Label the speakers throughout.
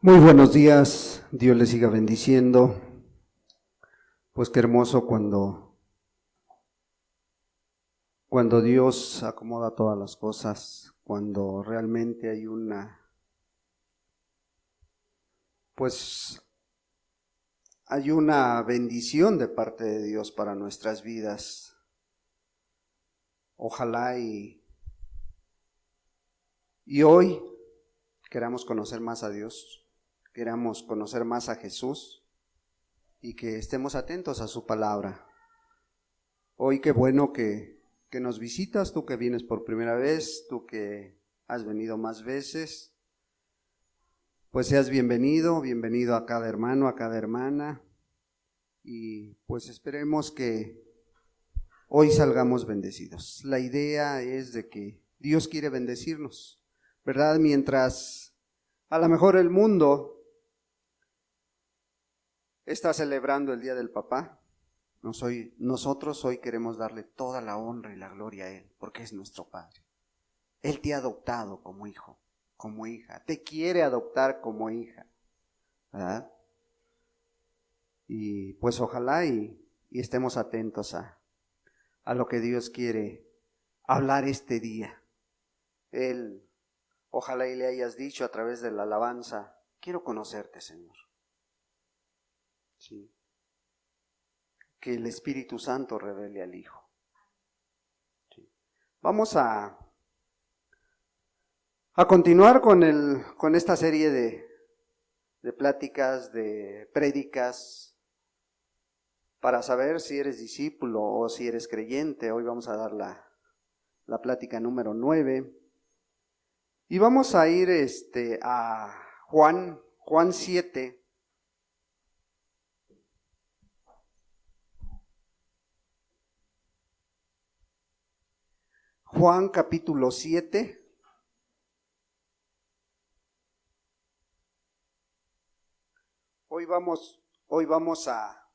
Speaker 1: Muy buenos días, Dios les siga bendiciendo. Pues qué hermoso cuando Dios acomoda todas las cosas, cuando realmente hay hay una bendición de parte de Dios para nuestras vidas. Ojalá y hoy queramos conocer más a Dios, queramos conocer más a Jesús y que estemos atentos a su palabra. Hoy qué bueno que nos visitas, tú que vienes por primera vez, tú que has venido más veces, pues seas bienvenido a cada hermano, a cada hermana, y pues esperemos que hoy salgamos bendecidos. La idea es de que Dios quiere bendecirnos, ¿verdad? Mientras a lo mejor el mundo está celebrando el Día del Papá, nosotros hoy queremos darle toda la honra y la gloria a Él, porque es nuestro Padre. Él te ha adoptado como hijo, como hija, te quiere adoptar como hija, ¿verdad? Y pues ojalá y estemos atentos a lo que Dios quiere hablar este día. Ojalá y le hayas dicho a través de la alabanza, quiero conocerte, Señor. Sí. Que el Espíritu Santo revele al Hijo. Sí. Vamos a continuar con esta serie de pláticas, de prédicas, para saber si eres discípulo o si eres creyente. Hoy vamos a dar la plática número 9. Y vamos a ir a Juan 7. Juan capítulo 7. Hoy vamos a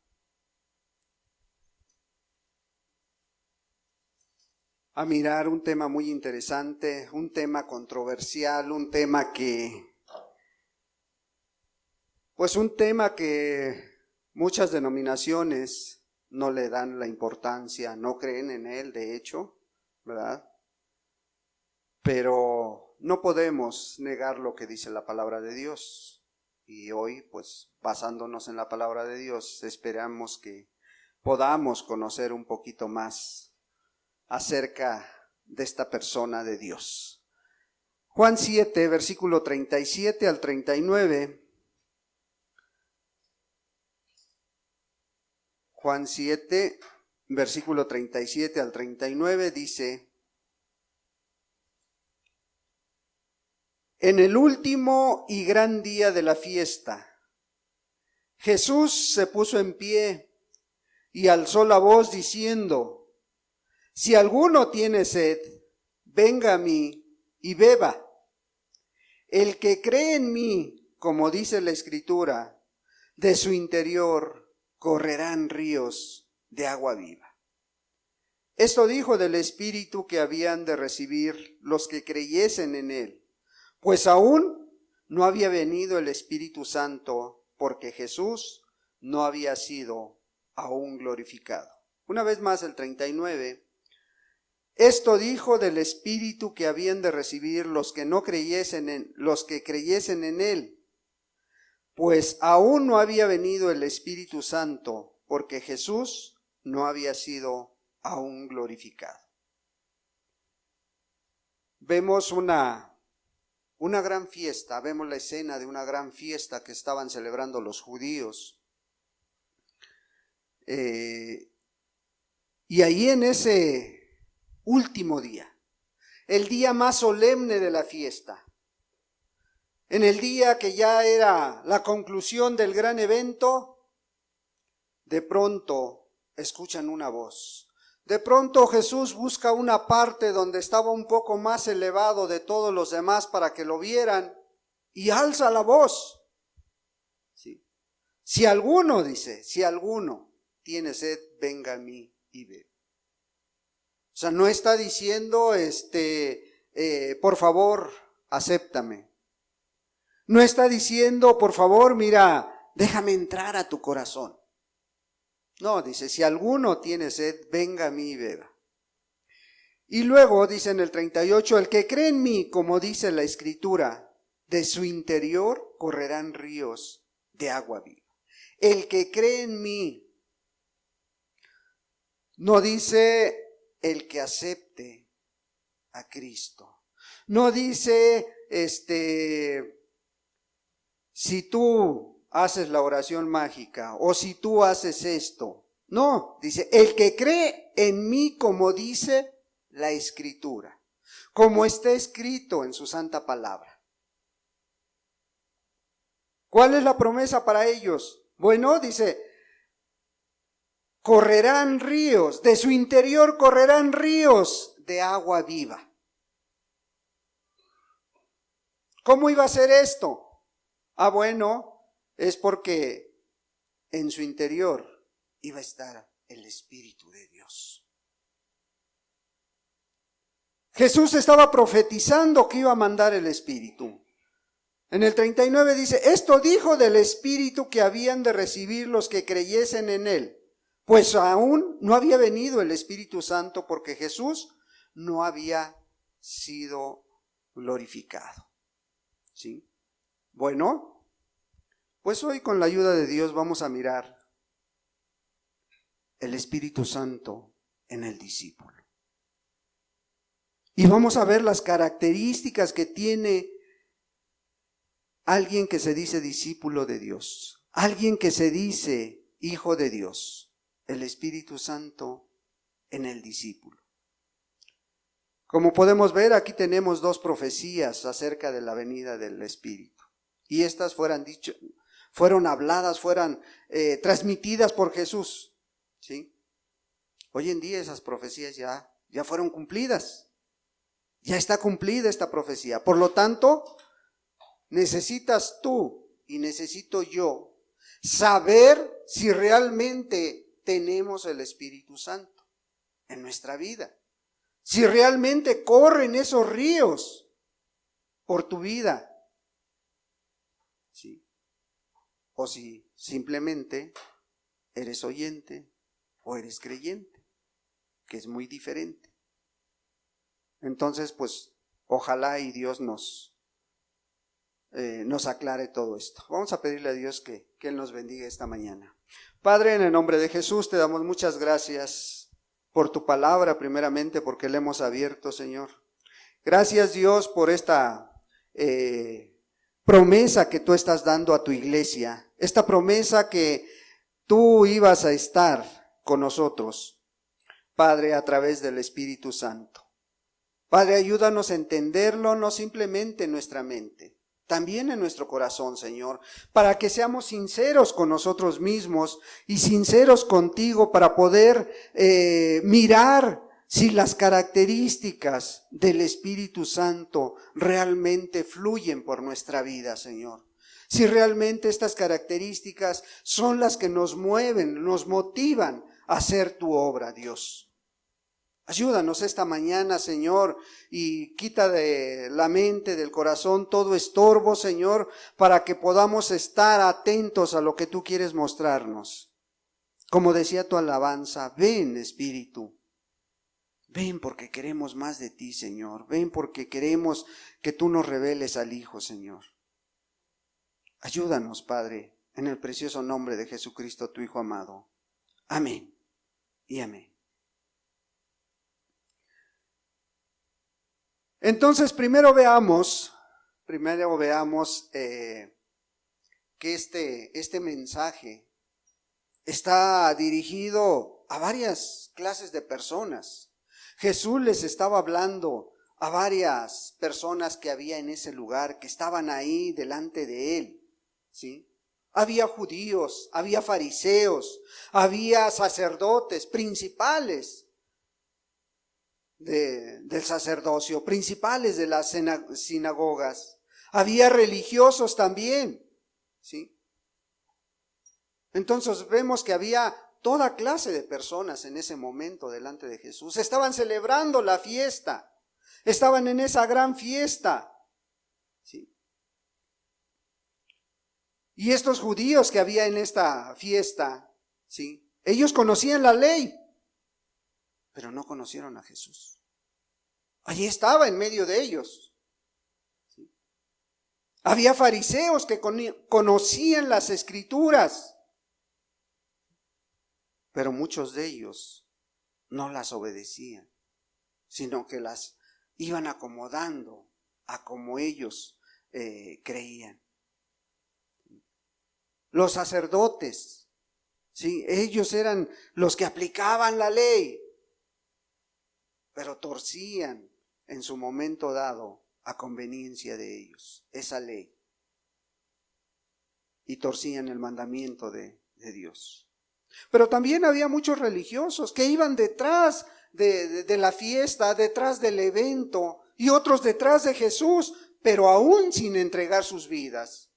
Speaker 1: mirar un tema muy interesante, un tema controversial, un tema que muchas denominaciones no le dan la importancia, no creen en él, de hecho, ¿verdad? Pero no podemos negar lo que dice la palabra de Dios. Y hoy, pues, basándonos en la palabra de Dios, esperamos que podamos conocer un poquito más acerca de esta persona de Dios. Juan 7, versículo 37 al 39. Juan 7, versículo 37 al 39 dice: En el último y gran día de la fiesta, Jesús se puso en pie y alzó la voz diciendo: Si alguno tiene sed, venga a mí y beba. El que cree en mí, como dice la Escritura, de su interior correrán ríos de agua viva. Esto dijo del Espíritu que habían de recibir los que creyesen en él, pues aún no había venido el Espíritu Santo, porque Jesús no había sido aún glorificado. Una vez más el 39. Esto dijo del Espíritu que habían de recibir los que creyesen en él, pues aún no había venido el Espíritu Santo, porque Jesús no había sido aún glorificado. Vemos una gran fiesta, vemos la escena de una gran fiesta que estaban celebrando los judíos. Y ahí en ese último día, el día más solemne de la fiesta, en el día que ya era la conclusión del gran evento, de pronto escuchan una voz. De pronto Jesús busca una parte donde estaba un poco más elevado de todos los demás para que lo vieran y alza la voz. ¿Sí? Si alguno tiene sed, venga a mí y bebe. O sea, no está diciendo, por favor, acéptame. No está diciendo, por favor, mira, déjame entrar a tu corazón. No, dice, si alguno tiene sed, venga a mí y beba. Y luego dice en el 38, el que cree en mí, como dice la Escritura, de su interior correrán ríos de agua viva. El que cree en mí, no dice el que acepte a Cristo. No dice, si tú haces la oración mágica o si tú haces esto. No, dice, el que cree en mí, como dice la Escritura, como está escrito en su santa palabra. ¿Cuál es la promesa para ellos? Bueno, dice, correrán ríos, de su interior correrán ríos de agua viva. ¿Cómo iba a ser esto? Bueno, es porque en su interior iba a estar el Espíritu de Dios. Jesús estaba profetizando que iba a mandar el Espíritu. En el 39 dice, esto dijo del Espíritu que habían de recibir los que creyesen en Él, pues aún no había venido el Espíritu Santo porque Jesús no había sido glorificado. ¿Sí? Bueno, pues hoy con la ayuda de Dios vamos a mirar el Espíritu Santo en el discípulo. Y vamos a ver las características que tiene alguien que se dice discípulo de Dios, alguien que se dice hijo de Dios, el Espíritu Santo en el discípulo. Como podemos ver, aquí tenemos dos profecías acerca de la venida del Espíritu. Y estas fueron habladas, fueron transmitidas por Jesús. ¿Sí? Hoy en día esas profecías ya fueron cumplidas. Ya está cumplida esta profecía. Por lo tanto, necesitas tú y necesito yo saber si realmente tenemos el Espíritu Santo en nuestra vida. Si realmente corren esos ríos por tu vida. ¿Sí? O si simplemente eres oyente o eres creyente, que es muy diferente. Entonces, pues, ojalá y Dios nos aclare todo esto. Vamos a pedirle a Dios que Él nos bendiga esta mañana. Padre, en el nombre de Jesús te damos muchas gracias por tu palabra, primeramente porque la hemos abierto, Señor. Gracias, Dios, por esta promesa que tú estás dando a tu iglesia, esta promesa que tú ibas a estar con nosotros, Padre, a través del Espíritu Santo. Padre, ayúdanos a entenderlo no simplemente en nuestra mente, también en nuestro corazón, Señor, para que seamos sinceros con nosotros mismos y sinceros contigo para poder mirar si las características del Espíritu Santo realmente fluyen por nuestra vida, Señor. Si realmente estas características son las que nos mueven, nos motivan a hacer tu obra, Dios. Ayúdanos esta mañana, Señor, y quita de la mente, del corazón, todo estorbo, Señor, para que podamos estar atentos a lo que tú quieres mostrarnos. Como decía tu alabanza, ven, Espíritu. Ven porque queremos más de ti, Señor. Ven porque queremos que tú nos reveles al Hijo, Señor. Ayúdanos, Padre, en el precioso nombre de Jesucristo, tu Hijo amado. Amén y amén. Entonces, primero veamos que este mensaje está dirigido a varias clases de personas. Jesús les estaba hablando a varias personas que había en ese lugar, que estaban ahí delante de él, ¿sí? Había judíos, había fariseos, había sacerdotes principales del sacerdocio, principales de las sinagogas. Había religiosos también, ¿sí? Entonces vemos que había toda clase de personas en ese momento delante de Jesús. Estaban celebrando la fiesta, estaban en esa gran fiesta, ¿sí? Y estos judíos que había en esta fiesta, ¿sí? Ellos conocían la ley, pero no conocieron a Jesús. Allí estaba en medio de ellos. ¿Sí? Había fariseos que conocían las escrituras, pero muchos de ellos no las obedecían, sino que las iban acomodando a como ellos creían. Los sacerdotes, ¿sí? Ellos eran los que aplicaban la ley, pero torcían en su momento dado a conveniencia de ellos esa ley, y torcían el mandamiento de Dios. Pero también había muchos religiosos que iban detrás de la fiesta, detrás del evento, y otros detrás de Jesús, pero aún sin entregar sus vidas.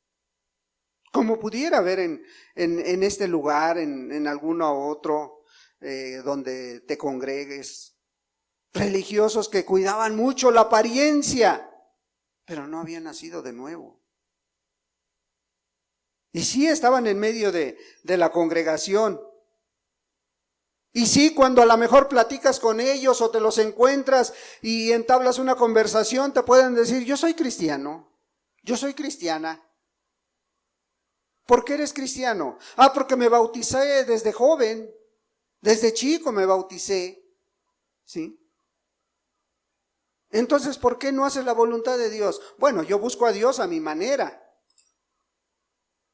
Speaker 1: Como pudiera haber en este lugar, en alguno otro donde te congregues, religiosos que cuidaban mucho la apariencia, pero no habían nacido de nuevo. Y sí estaban en medio de la congregación. Y sí, cuando a lo mejor platicas con ellos o te los encuentras y entablas una conversación, te pueden decir: yo soy cristiano, yo soy cristiana. ¿Por qué eres cristiano? Porque me bauticé desde joven, desde chico me bauticé, ¿sí? Entonces, ¿por qué no haces la voluntad de Dios? Bueno, yo busco a Dios a mi manera.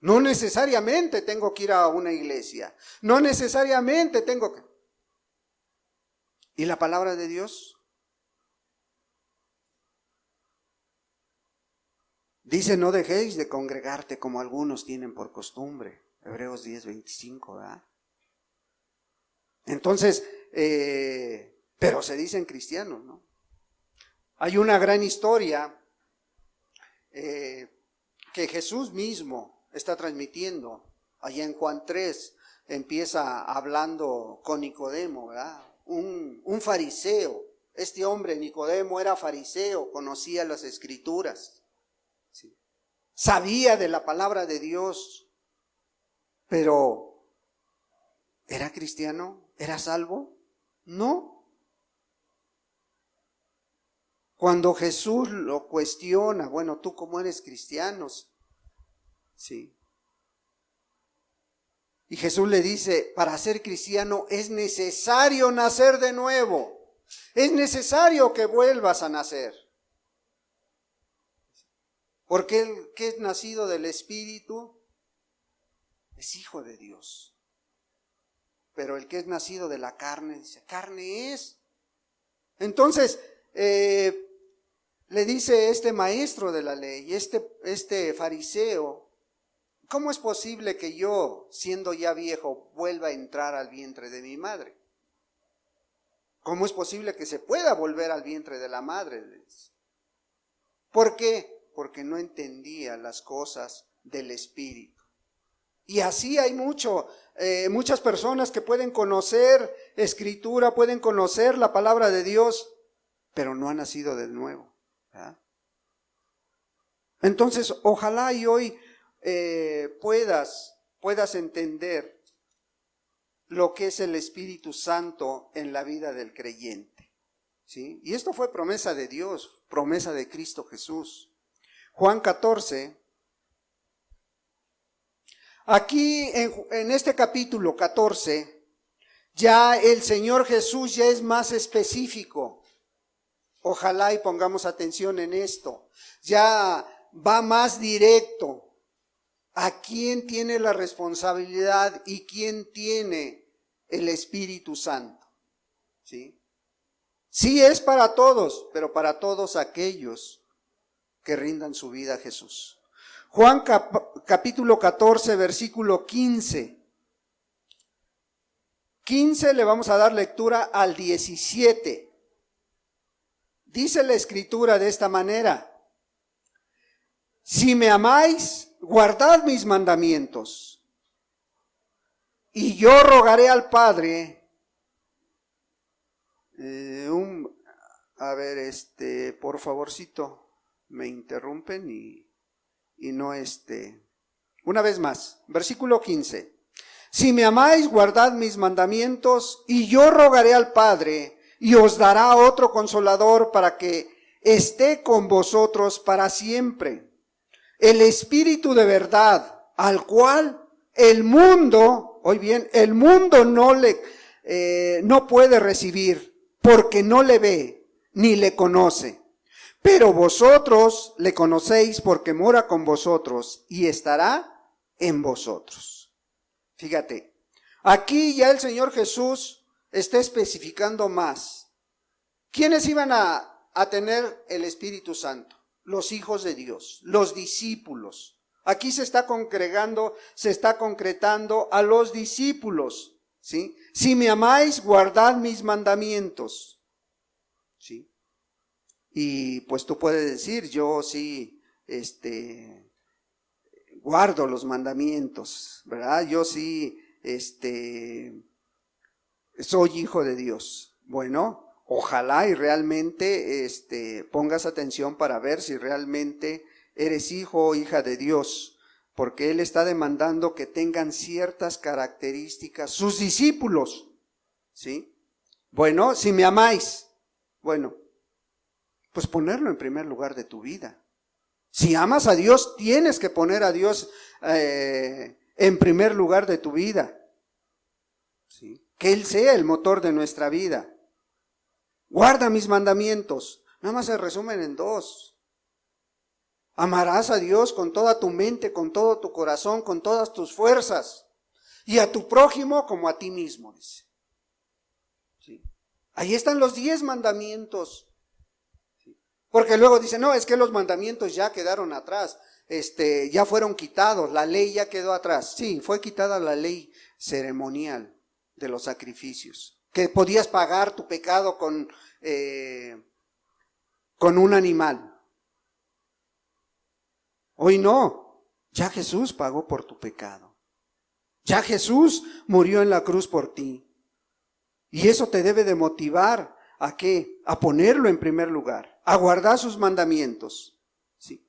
Speaker 1: No necesariamente tengo que ir a una iglesia, no necesariamente tengo que... ¿Y la palabra de Dios? Dice: no dejéis de congregarte como algunos tienen por costumbre. Hebreos 10:25, ¿verdad? Entonces, pero se dicen cristianos, ¿no? Hay una gran historia que Jesús mismo está transmitiendo. Allá en Juan 3 empieza hablando con Nicodemo, ¿verdad? Un fariseo. Este hombre, Nicodemo, era fariseo, conocía las escrituras, ¿sí? Sabía de la palabra de Dios, pero ¿era cristiano? ¿Era salvo? No. Cuando Jesús lo cuestiona: bueno, ¿tú cómo eres cristiano? Sí. Y Jesús le dice: para ser cristiano es necesario nacer de nuevo. Es necesario que vuelvas a nacer. Porque el que es nacido del Espíritu es hijo de Dios. Pero el que es nacido de la carne, dice, carne es. Entonces, le dice este maestro de la ley, este fariseo: ¿cómo es posible que yo, siendo ya viejo, vuelva a entrar al vientre de mi madre? ¿Cómo es posible que se pueda volver al vientre de la madre? ¿Por qué? Porque no entendía las cosas del Espíritu. Y así hay muchas personas que pueden conocer Escritura, pueden conocer la palabra de Dios, pero no han nacido de nuevo, ¿verdad? Entonces, ojalá y hoy puedas entender lo que es el Espíritu Santo en la vida del creyente, ¿sí? Y esto fue promesa de Dios, promesa de Cristo Jesús. Juan 14, aquí en este capítulo 14, ya el Señor Jesús ya es más específico. Ojalá y pongamos atención en esto. Ya va más directo a quién tiene la responsabilidad y quién tiene el Espíritu Santo, ¿sí? Sí es para todos, pero para todos aquellos que rindan su vida a Jesús. Juan capítulo 14, versículo 15. 15 le vamos a dar lectura al 17. Dice la Escritura de esta manera: si me amáis, guardad mis mandamientos, y yo rogaré al Padre. Por favorcito, me interrumpen y no Una vez más, versículo 15. Si me amáis, guardad mis mandamientos, y yo rogaré al Padre, y os dará otro consolador para que esté con vosotros para siempre. El Espíritu de verdad, al cual el mundo, oye bien, el mundo no puede recibir, porque no le ve, ni le conoce. Pero vosotros le conocéis porque mora con vosotros y estará en vosotros. Fíjate, aquí ya el Señor Jesús está especificando más. ¿Quiénes iban a tener el Espíritu Santo? Los hijos de Dios, los discípulos. Aquí se está congregando, se está concretando a los discípulos, ¿sí? Si me amáis, guardad mis mandamientos, ¿sí? Y pues tú puedes decir, yo sí, guardo los mandamientos, ¿verdad? Yo sí, soy hijo de Dios. Bueno, ojalá y realmente, pongas atención para ver si realmente eres hijo o hija de Dios, porque Él está demandando que tengan ciertas características sus discípulos, ¿sí? Bueno, si me amáis, bueno, pues ponerlo en primer lugar de tu vida. Si amas a Dios, tienes que poner a Dios en primer lugar de tu vida, ¿sí? Que Él sea el motor de nuestra vida. Guarda mis mandamientos. Nada más se resumen en dos. Amarás a Dios con toda tu mente, con todo tu corazón, con todas tus fuerzas. Y a tu prójimo como a ti mismo, dice. ¿Sí? Ahí están los 10 mandamientos. Porque luego dice, no, es que los mandamientos ya quedaron atrás, ya fueron quitados, la ley ya quedó atrás. Sí, fue quitada la ley ceremonial de los sacrificios, que podías pagar tu pecado con un animal. Hoy no, ya Jesús pagó por tu pecado. Ya Jesús murió en la cruz por ti. Y eso te debe de motivar ¿a qué? A ponerlo en primer lugar, a guardar sus mandamientos, ¿sí?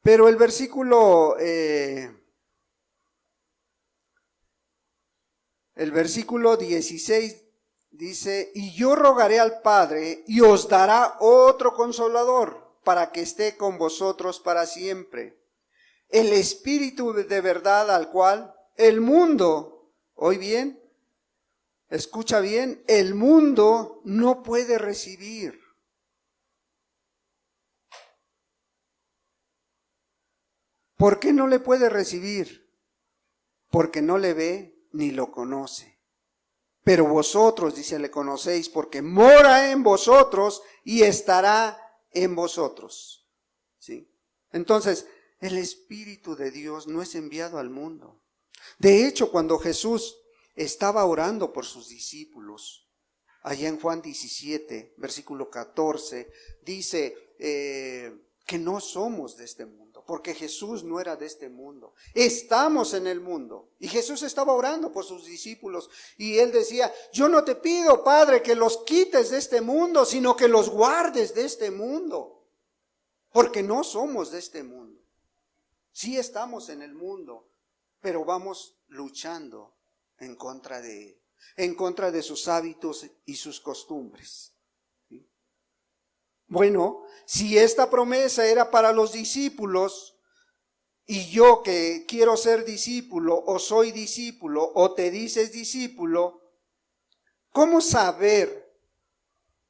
Speaker 1: Pero el versículo 16 dice, y yo rogaré al Padre y os dará otro consolador para que esté con vosotros para siempre. El Espíritu de verdad al cual el mundo, ¿oí bien? Escucha bien, el mundo no puede recibir. ¿Por qué no le puede recibir? Porque no le ve ni lo conoce. Pero vosotros, dice, le conocéis porque mora en vosotros y estará en vosotros. ¿Sí? Entonces, el Espíritu de Dios no es enviado al mundo. De hecho, cuando Jesús estaba orando por sus discípulos, allá en Juan 17, versículo 14, dice que no somos de este mundo, porque Jesús no era de este mundo. Estamos en el mundo. Y Jesús estaba orando por sus discípulos y Él decía, yo no te pido, Padre, que los quites de este mundo, sino que los guardes de este mundo, porque no somos de este mundo. Sí estamos en el mundo, pero vamos luchando en contra de sus hábitos y sus costumbres. ¿Sí? Bueno, si esta promesa era para los discípulos, y yo que quiero ser discípulo, o soy discípulo, o te dices discípulo, ¿cómo saber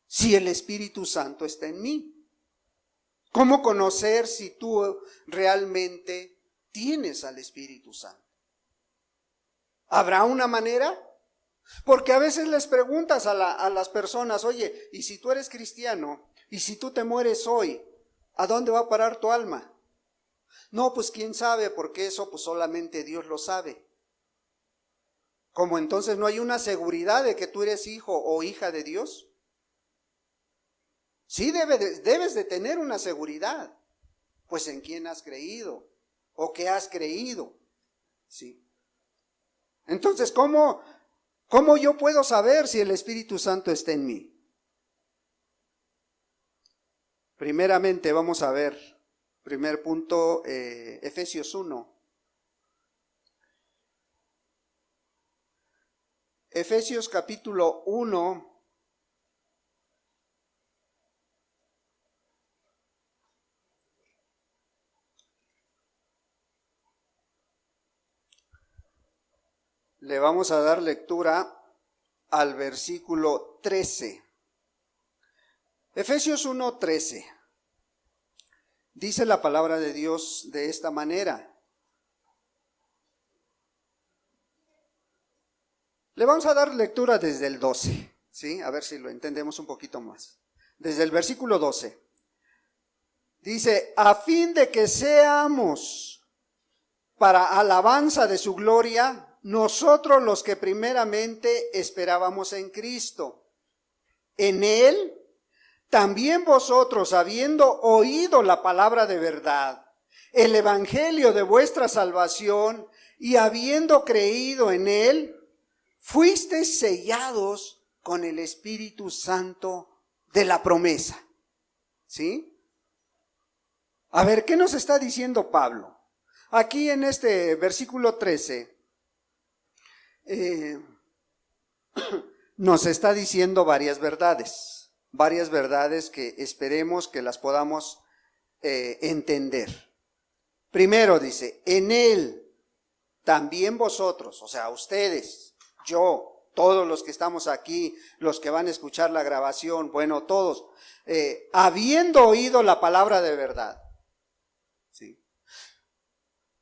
Speaker 1: si el Espíritu Santo está en mí? ¿Cómo conocer si tú realmente tienes al Espíritu Santo? ¿Habrá una manera? Porque a veces les preguntas a las personas, oye, ¿y si tú eres cristiano? ¿Y si tú te mueres hoy? ¿A dónde va a parar tu alma? No, pues quién sabe, porque eso pues solamente Dios lo sabe. ¿Cómo entonces no hay una seguridad de que tú eres hijo o hija de Dios? Sí debes de tener una seguridad. Pues en quién has creído o qué has creído. Sí. Entonces, ¿cómo yo puedo saber si el Espíritu Santo está en mí? Primeramente vamos a ver Primer punto, Efesios 1. Efesios capítulo 1. Le vamos a dar lectura al versículo 13. Efesios 1:13. Dice la palabra de Dios de esta manera. Le vamos a dar lectura desde el 12, ¿sí? A ver si lo entendemos un poquito más. Desde el versículo 12. Dice, a fin de que seamos para alabanza de su gloria, nosotros los que primeramente esperábamos en Cristo. En Él, también vosotros, habiendo oído la palabra de verdad, el evangelio de vuestra salvación, y habiendo creído en Él, fuisteis sellados con el Espíritu Santo de la promesa. ¿Sí? A ver, ¿qué nos está diciendo Pablo? Aquí en este versículo 13, nos está diciendo varias verdades que esperemos que las podamos entender. Primero dice, en Él, también vosotros, o sea, ustedes, yo, todos los que estamos aquí, los que van a escuchar la grabación, bueno, todos, habiendo oído la palabra de verdad. ¿Sí?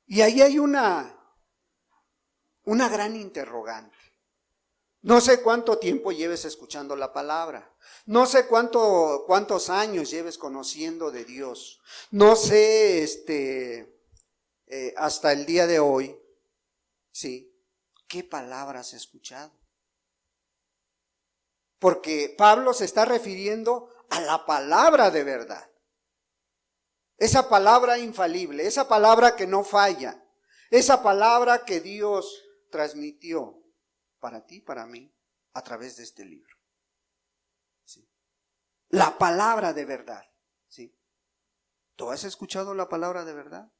Speaker 1: Y ahí hay una gran interrogante. No sé cuánto tiempo lleves escuchando la palabra. No sé cuántos años lleves conociendo de Dios. No sé, hasta el día de hoy, ¿sí? ¿Qué palabras has escuchado? Porque Pablo se está refiriendo a la palabra de verdad. Esa palabra infalible, esa palabra que no falla, esa palabra que Dios transmitió para ti, para mí, a través de este libro. ¿Sí? La palabra de verdad. ¿Sí? ¿Tú has escuchado la palabra de verdad?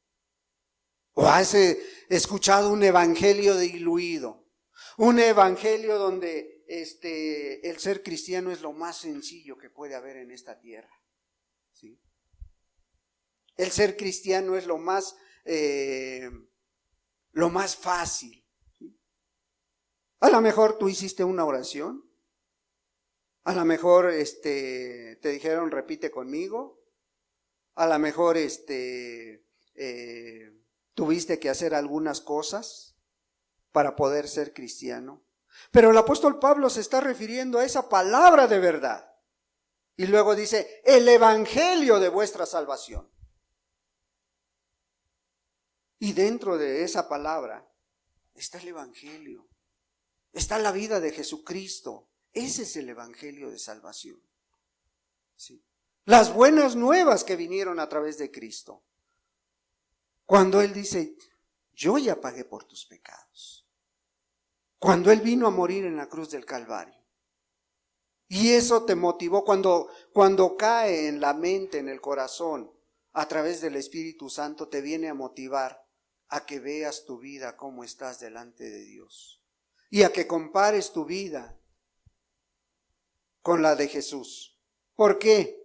Speaker 1: ¿O has escuchado un evangelio diluido? Un evangelio donde el ser cristiano es lo más sencillo que puede haber en esta tierra. ¿Sí? El ser cristiano es lo más fácil. ¿Sí? A lo mejor tú hiciste una oración. A lo mejor te dijeron repite conmigo. A lo mejor tuviste que hacer algunas cosas para poder ser cristiano. Pero el apóstol Pablo se está refiriendo a esa palabra de verdad. Y luego dice, el evangelio de vuestra salvación. Y dentro de esa palabra está el evangelio. Está la vida de Jesucristo. Ese es el evangelio de salvación. ¿Sí? Las buenas nuevas que vinieron a través de Cristo. Cuando Él dice, yo ya pagué por tus pecados. Cuando Él vino a morir en la cruz del Calvario. Y eso te motivó cuando cae en la mente, en el corazón, a través del Espíritu Santo, te viene a motivar a que veas tu vida cómo estás delante de Dios. Y a que compares tu vida con la de Jesús. ¿Por qué?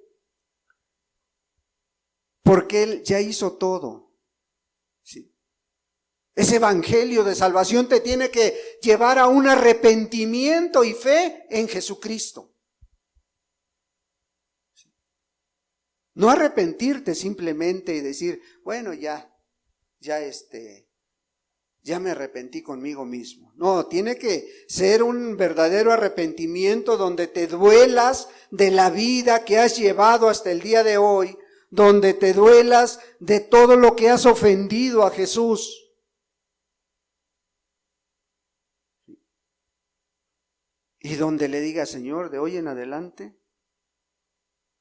Speaker 1: Porque Él ya hizo todo. ¿Sí? Ese evangelio de salvación te tiene que llevar a un arrepentimiento y fe en Jesucristo. ¿Sí? No arrepentirte simplemente y decir, bueno, ya me arrepentí conmigo mismo. No, tiene que ser un verdadero arrepentimiento donde te duelas de la vida que has llevado hasta el día de hoy, donde te duelas de todo lo que has ofendido a Jesús. Y donde le digas, Señor, de hoy en adelante,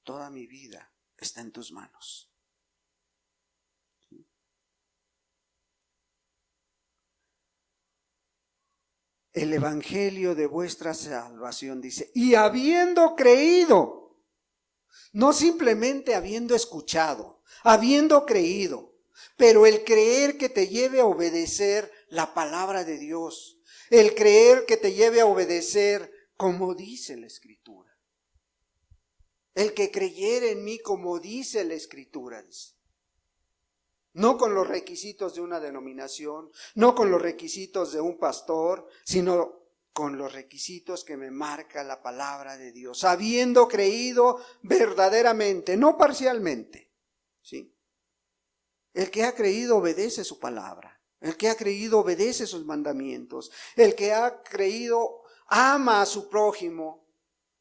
Speaker 1: toda mi vida está en tus manos. El evangelio de vuestra salvación dice, y habiendo creído. No simplemente habiendo escuchado, habiendo creído, pero el creer que te lleve a obedecer la palabra de Dios, el creer que te lleve a obedecer como dice la Escritura. El que creyere en mí como dice la Escritura, dice. No con los requisitos de una denominación, no con los requisitos de un pastor, sino con los requisitos que me marca la palabra de Dios, habiendo creído verdaderamente, no parcialmente, ¿sí? El que ha creído obedece su palabra, el que ha creído obedece sus mandamientos, el que ha creído ama a su prójimo,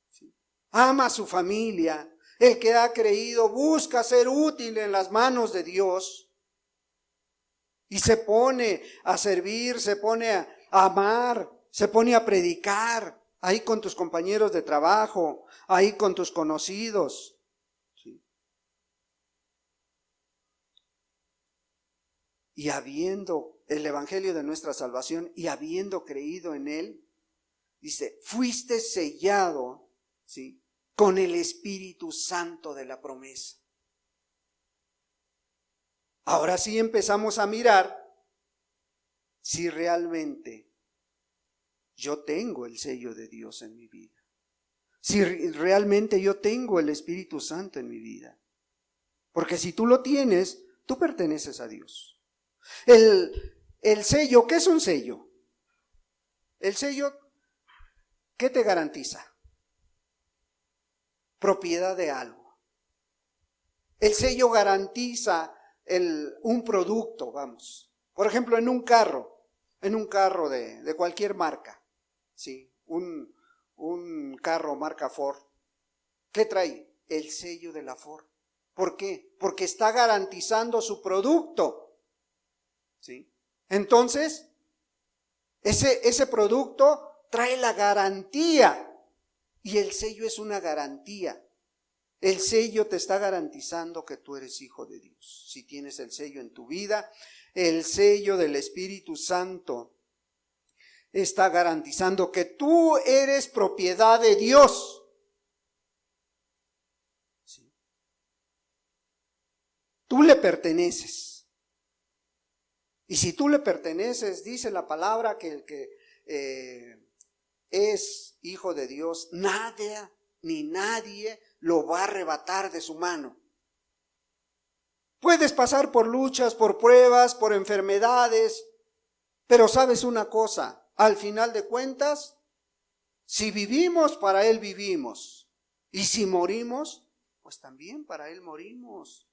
Speaker 1: ¿sí? Ama a su familia, el que ha creído busca ser útil en las manos de Dios. Y se pone a servir, se pone a amar, se pone a predicar, ahí con tus compañeros de trabajo, ahí con tus conocidos. ¿Sí? Y habiendo el evangelio de nuestra salvación y habiendo creído en él, dice, fuiste sellado, ¿sí?, con el Espíritu Santo de la promesa. Ahora sí empezamos a mirar si realmente yo tengo el sello de Dios en mi vida. Si realmente yo tengo el Espíritu Santo en mi vida. Porque si tú lo tienes, tú perteneces a Dios. El sello, ¿qué es un sello? El sello, ¿qué te garantiza? Propiedad de algo. El sello garantiza un producto, vamos. Por ejemplo, en un carro de cualquier marca, ¿sí? Un carro marca Ford. ¿Qué trae? El sello de la Ford. ¿Por qué? Porque está garantizando su producto, ¿sí? Entonces, ese producto trae la garantía y el sello es una garantía. El sello te está garantizando que tú eres hijo de Dios. Si tienes el sello en tu vida, el sello del Espíritu Santo está garantizando que tú eres propiedad de Dios. ¿Sí? Tú le perteneces. Y si tú le perteneces, dice la palabra que el que es hijo de Dios, nada ni nadie lo va a arrebatar de su mano. Puedes pasar por luchas, por pruebas, por enfermedades, pero sabes una cosa, al final de cuentas, si vivimos, para Él vivimos, y si morimos, pues también para Él morimos.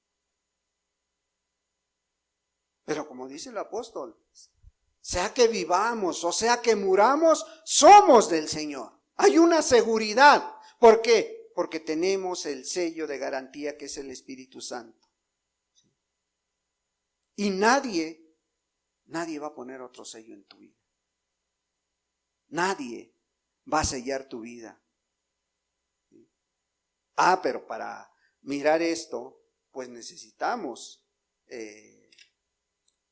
Speaker 1: Pero como dice el apóstol, sea que vivamos o sea que muramos, somos del Señor. Hay una seguridad. ¿Por qué? Porque tenemos el sello de garantía que es el Espíritu Santo. Y nadie va a poner otro sello en tu vida. Nadie va a sellar tu vida. Pero para mirar esto, pues necesitamos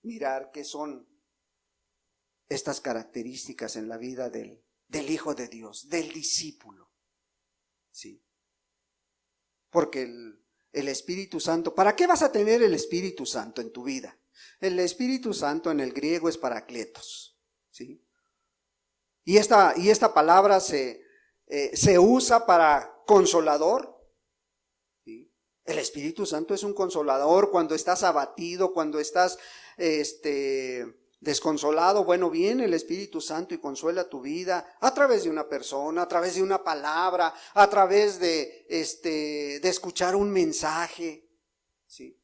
Speaker 1: mirar qué son estas características en la vida del Hijo de Dios, del discípulo. ¿Sí? Porque el Espíritu Santo, ¿para qué vas a tener el Espíritu Santo en tu vida? El Espíritu Santo en el griego es parakletos, ¿sí? Y esta palabra se usa para consolador, ¿sí? El Espíritu Santo es un consolador cuando estás abatido, cuando estás desconsolado. Bueno, viene el Espíritu Santo y consuela tu vida a través de una persona, a través de una palabra, a través de escuchar un mensaje, ¿sí?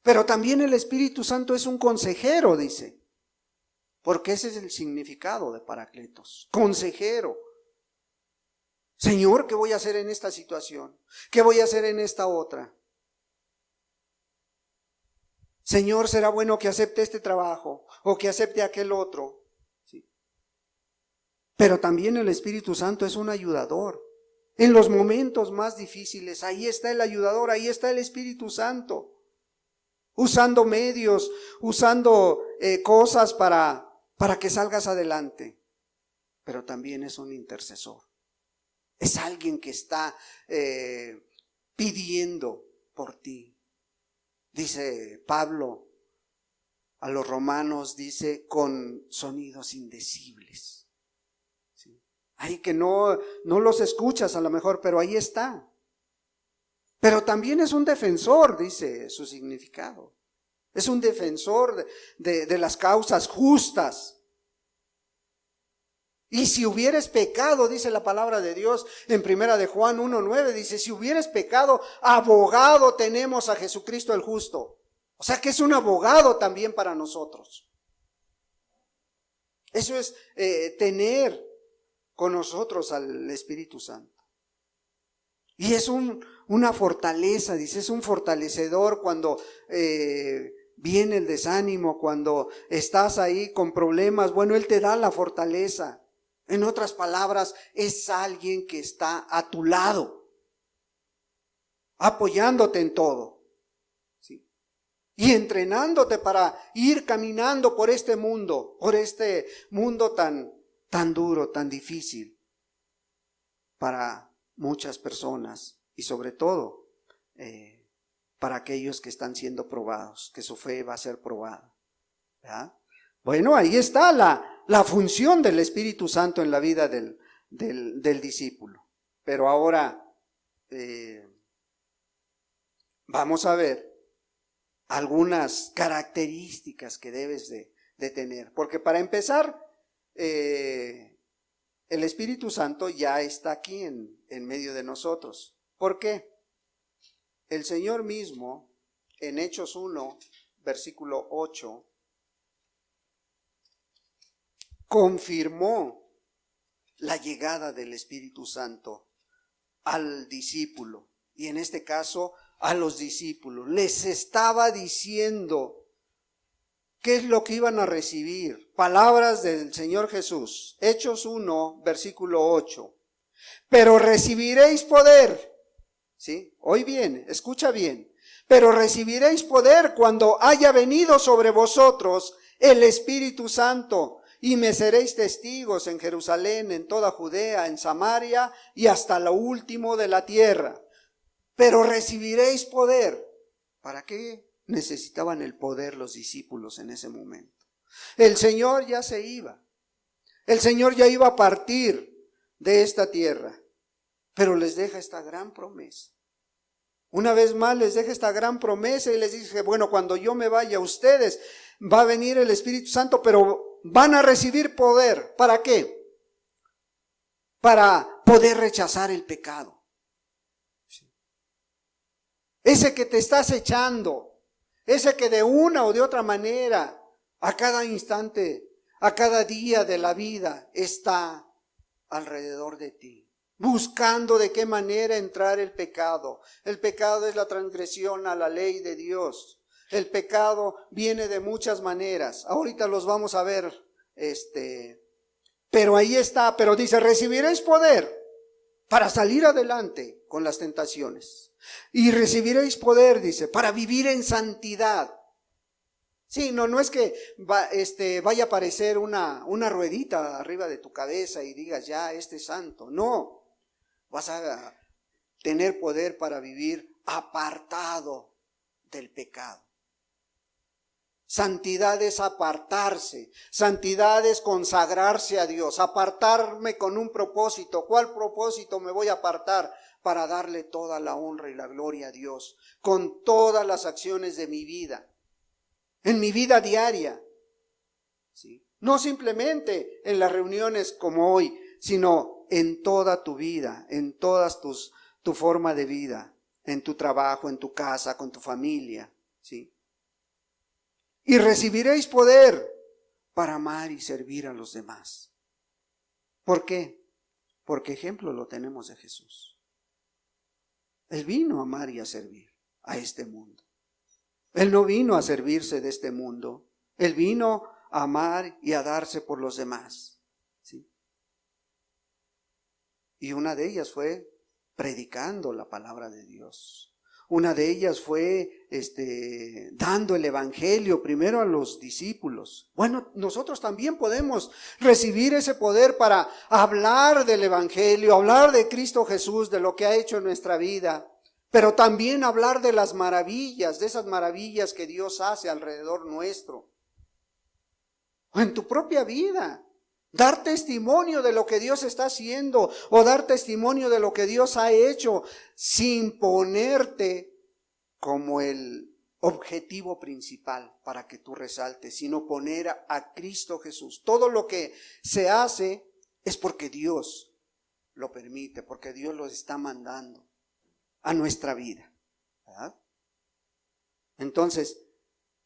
Speaker 1: Pero también el Espíritu Santo es un consejero, dice, porque ese es el significado de parakletos, consejero. Señor, ¿qué voy a hacer en esta situación? ¿Qué voy a hacer en esta otra? Señor, ¿será bueno que acepte este trabajo o que acepte aquel otro? ¿Sí? Pero también el Espíritu Santo es un ayudador. En los momentos más difíciles, ahí está el ayudador, ahí está el Espíritu Santo. Usando medios, usando cosas para que salgas adelante. Pero también es un intercesor. Es alguien que está pidiendo por ti. Dice Pablo a los romanos, dice, con sonidos indecibles. ¿Sí? Ay, que no los escuchas a lo mejor, pero ahí está. Pero también es un defensor, dice su significado. Es un defensor de las causas justas. Y si hubieres pecado, dice la palabra de Dios en primera de Juan 1:9, dice, si hubieres pecado, abogado tenemos a Jesucristo el justo. O sea que es un abogado también para nosotros. Eso es tener con nosotros al Espíritu Santo. Y es una fortaleza, dice, es un fortalecedor cuando viene el desánimo, cuando estás ahí con problemas. Bueno, Él te da la fortaleza. En otras palabras, es alguien que está a tu lado, apoyándote en todo, ¿sí? Y entrenándote para ir caminando por este mundo tan duro, tan difícil para muchas personas y sobre todo para aquellos que están siendo probados, que su fe va a ser probada, ¿verdad? Bueno, ahí está la función del Espíritu Santo en la vida del discípulo. Pero ahora vamos a ver algunas características que debes de tener. Porque para empezar, el Espíritu Santo ya está aquí en medio de nosotros. ¿Por qué? El Señor mismo, en Hechos 1, versículo 8, confirmó la llegada del Espíritu Santo al discípulo, y en este caso a los discípulos. Les estaba diciendo qué es lo que iban a recibir. Palabras del Señor Jesús. Hechos 1, versículo 8. Pero recibiréis poder. ¿Sí? Oí bien, escucha bien. Pero recibiréis poder cuando haya venido sobre vosotros el Espíritu Santo. Y me seréis testigos en Jerusalén, en toda Judea, en Samaria y hasta lo último de la tierra. Pero recibiréis poder. ¿Para qué necesitaban el poder los discípulos en ese momento? El Señor ya se iba. El Señor ya iba a partir de esta tierra. Pero les deja esta gran promesa. Una vez más les deja esta gran promesa y les dice, bueno, cuando yo me vaya, ustedes va a venir el Espíritu Santo, pero van a recibir poder. ¿Para qué? Para poder rechazar el pecado. Ese que te estás echando, ese que de una o de otra manera, a cada instante, a cada día de la vida, está alrededor de ti, buscando de qué manera entrar el pecado. El pecado es la transgresión a la ley de Dios. El pecado viene de muchas maneras. Ahorita los vamos a ver, pero ahí está. Pero dice, recibiréis poder para salir adelante con las tentaciones. Y recibiréis poder, dice, para vivir en santidad. Sí, no es que vaya a aparecer una ruedita arriba de tu cabeza y digas, ya, este es santo. No, vas a tener poder para vivir apartado del pecado. Santidad es apartarse, santidad es consagrarse a Dios, apartarme con un propósito. ¿Cuál propósito me voy a apartar? Para darle toda la honra y la gloria a Dios, con todas las acciones de mi vida, en mi vida diaria. ¿Sí? No simplemente en las reuniones como hoy, sino en toda tu vida, en todas tu forma de vida, en tu trabajo, en tu casa, con tu familia, ¿sí? Y recibiréis poder para amar y servir a los demás. ¿Por qué? Porque ejemplo lo tenemos de Jesús. Él vino a amar y a servir a este mundo. Él no vino a servirse de este mundo. Él vino a amar y a darse por los demás. ¿Sí? Y una de ellas fue predicando la palabra de Dios. Una de ellas fue dando el evangelio primero a los discípulos. Bueno, nosotros también podemos recibir ese poder para hablar del evangelio, hablar de Cristo Jesús, de lo que ha hecho en nuestra vida, pero también hablar de las maravillas, de esas maravillas que Dios hace alrededor nuestro, o en tu propia vida. Dar testimonio de lo que Dios está haciendo, o dar testimonio de lo que Dios ha hecho, sin ponerte como el objetivo principal para que tú resaltes, sino poner a Cristo Jesús. Todo lo que se hace es porque Dios lo permite, porque Dios lo está mandando a nuestra vida, ¿verdad? Entonces,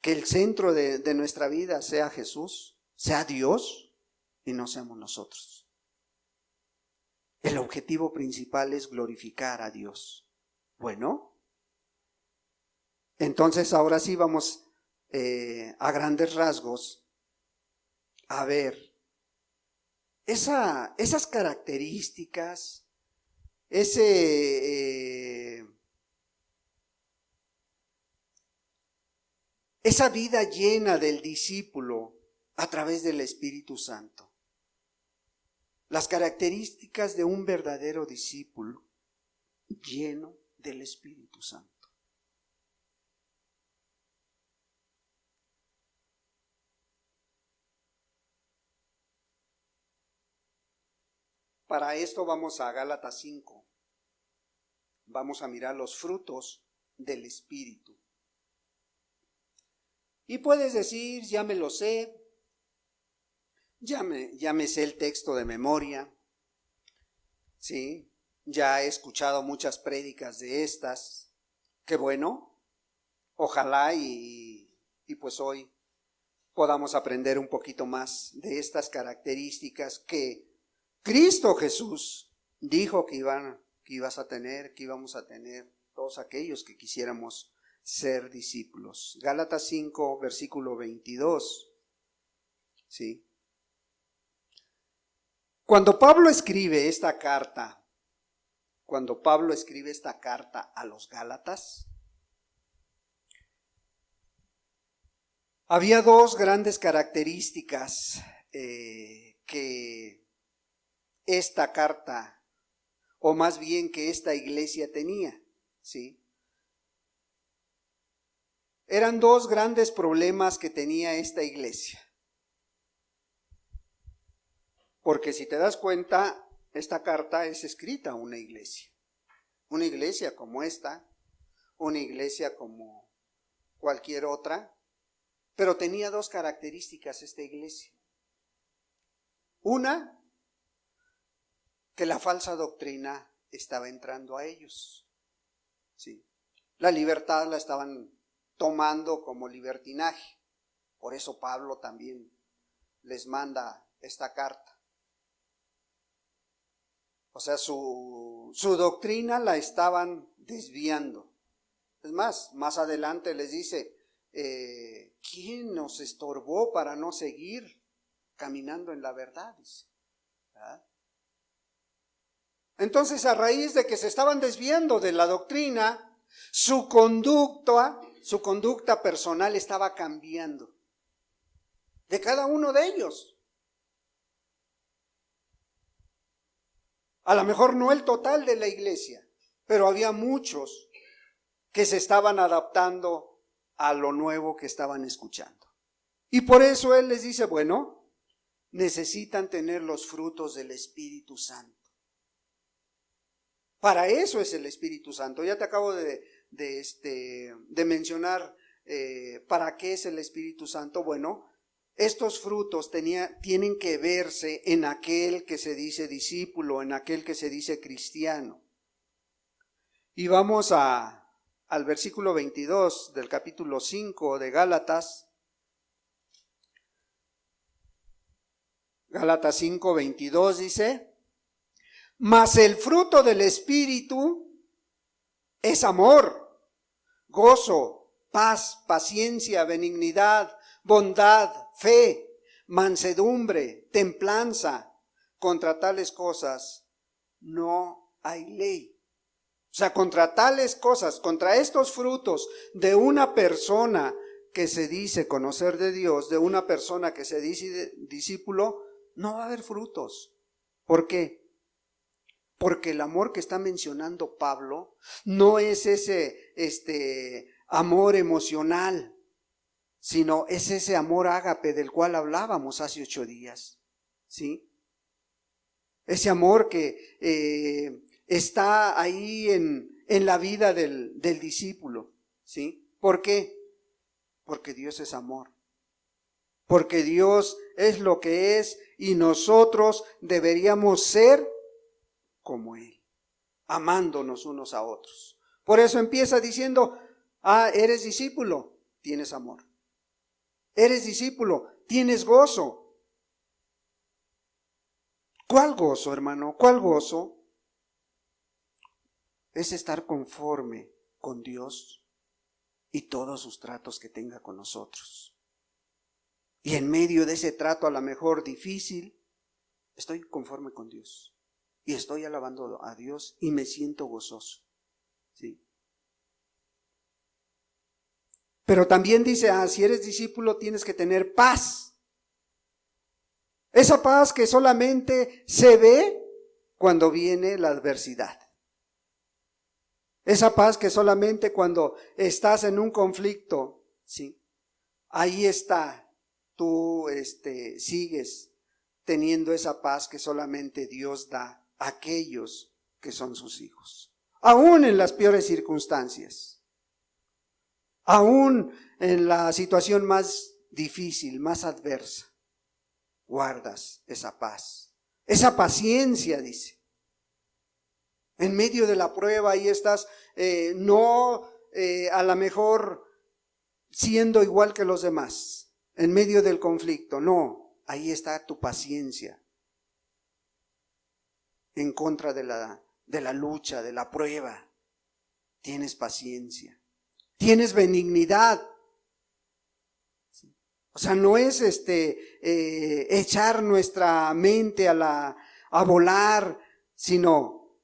Speaker 1: que el centro de nuestra vida sea Jesús, sea Dios, y no seamos nosotros. El objetivo principal es glorificar a Dios. Bueno, entonces ahora sí vamos a grandes rasgos a ver esas características, esa vida llena del discípulo a través del Espíritu Santo. Las características de un verdadero discípulo lleno del Espíritu Santo. Para esto vamos a Gálatas 5. Vamos a mirar los frutos del Espíritu. Y puedes decir, ya me lo sé, ya me sé el texto de memoria, ¿sí? Ya he escuchado muchas prédicas de estas. Qué bueno, ojalá y pues hoy podamos aprender un poquito más de estas características que Cristo Jesús dijo que ibas a tener, que íbamos a tener todos aquellos que quisiéramos ser discípulos. Gálatas 5, versículo 22. ¿Sí? Cuando Pablo escribe esta carta a los Gálatas, había dos grandes características que esta carta, o más bien que esta iglesia tenía, ¿sí? Eran dos grandes problemas que tenía esta iglesia. Porque si te das cuenta, esta carta es escrita a una iglesia como esta, una iglesia como cualquier otra, pero tenía dos características esta iglesia. Una, que la falsa doctrina estaba entrando a ellos. ¿Sí? La libertad la estaban tomando como libertinaje. Por eso Pablo también les manda esta carta. O sea, su doctrina la estaban desviando. Es más adelante les dice, ¿quién nos estorbó para no seguir caminando en la verdad? ¿verdad? Entonces, a raíz de que se estaban desviando de la doctrina, su conducta personal estaba cambiando. De cada uno de ellos. A lo mejor no el total de la iglesia, pero había muchos que se estaban adaptando a lo nuevo que estaban escuchando. Y por eso él les dice, bueno, necesitan tener los frutos del Espíritu Santo. Para eso es el Espíritu Santo. Ya te acabo de mencionar para qué es el Espíritu Santo. Bueno, estos frutos tienen que verse en aquel que se dice discípulo, en aquel que se dice cristiano. Y vamos al versículo 22 del capítulo 5 de Gálatas. Gálatas 5, 22 dice, mas el fruto del Espíritu es amor, gozo, paz, paciencia, benignidad, bondad, fe, mansedumbre, templanza. Contra tales cosas no hay ley. O sea, contra tales cosas, contra estos frutos de una persona que se dice conocer de Dios, de una persona que se dice discípulo, no va a haber frutos. ¿Por qué? Porque el amor que está mencionando Pablo no es ese amor emocional, sino es ese amor ágape del cual hablábamos hace 8 días, ¿sí? Ese amor que está ahí en la vida del discípulo, ¿sí? ¿Por qué? Porque Dios es amor. Porque Dios es lo que es y nosotros deberíamos ser como Él, amándonos unos a otros. Por eso empieza diciendo, eres discípulo, tienes amor. Eres discípulo, tienes gozo. ¿Cuál gozo, hermano? ¿Cuál gozo? Es estar conforme con Dios y todos sus tratos que tenga con nosotros. Y en medio de ese trato a lo mejor difícil, estoy conforme con Dios. Y estoy alabando a Dios y me siento gozoso. ¿Sí? Pero también dice, si eres discípulo tienes que tener paz. Esa paz que solamente se ve cuando viene la adversidad. Esa paz que solamente cuando estás en un conflicto, ¿sí? Ahí está, tú sigues teniendo esa paz que solamente Dios da a aquellos que son sus hijos. Aún en las peores circunstancias, aún en la situación más difícil, más adversa, guardas esa paz, esa paciencia, dice. En medio de la prueba ahí estás, no a lo mejor siendo igual que los demás, en medio del conflicto, no, ahí está tu paciencia en contra de la lucha, de la prueba. Tienes paciencia, tienes benignidad. O sea, no es echar nuestra mente a volar, sino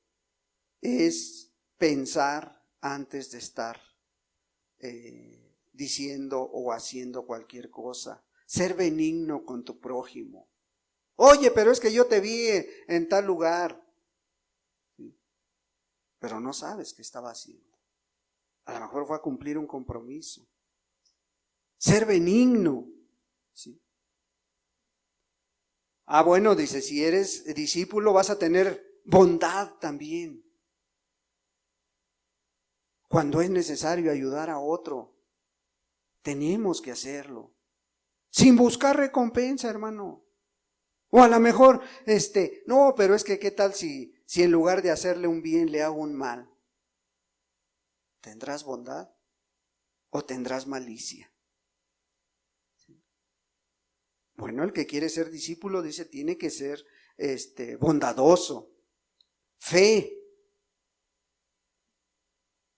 Speaker 1: es pensar antes de estar diciendo o haciendo cualquier cosa. Ser benigno con tu prójimo. Oye, pero es que yo te vi en tal lugar. ¿Sí? Pero no sabes qué estaba haciendo. A lo mejor fue a cumplir un compromiso. Ser benigno. ¿Sí? Bueno, dice, si eres discípulo vas a tener bondad también. Cuando es necesario ayudar a otro, tenemos que hacerlo. Sin buscar recompensa, hermano. O a lo mejor, no, pero es que qué tal si en lugar de hacerle un bien le hago un mal. ¿Tendrás bondad o tendrás malicia? Bueno, el que quiere ser discípulo, dice, tiene que ser bondadoso. Fe.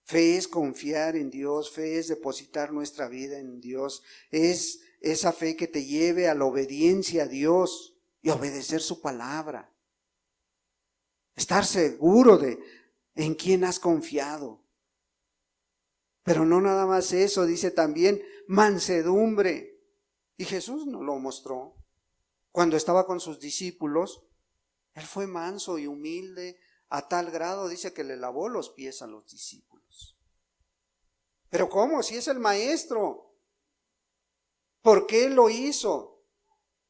Speaker 1: Fe es confiar en Dios, fe es depositar nuestra vida en Dios, es esa fe que te lleve a la obediencia a Dios y obedecer su palabra. Estar seguro de en quién has confiado. Pero no nada más eso, dice también mansedumbre. Y Jesús nos lo mostró. Cuando estaba con sus discípulos, Él fue manso y humilde a tal grado, dice que le lavó los pies a los discípulos. ¿Pero cómo? Si es el maestro. ¿Por qué lo hizo?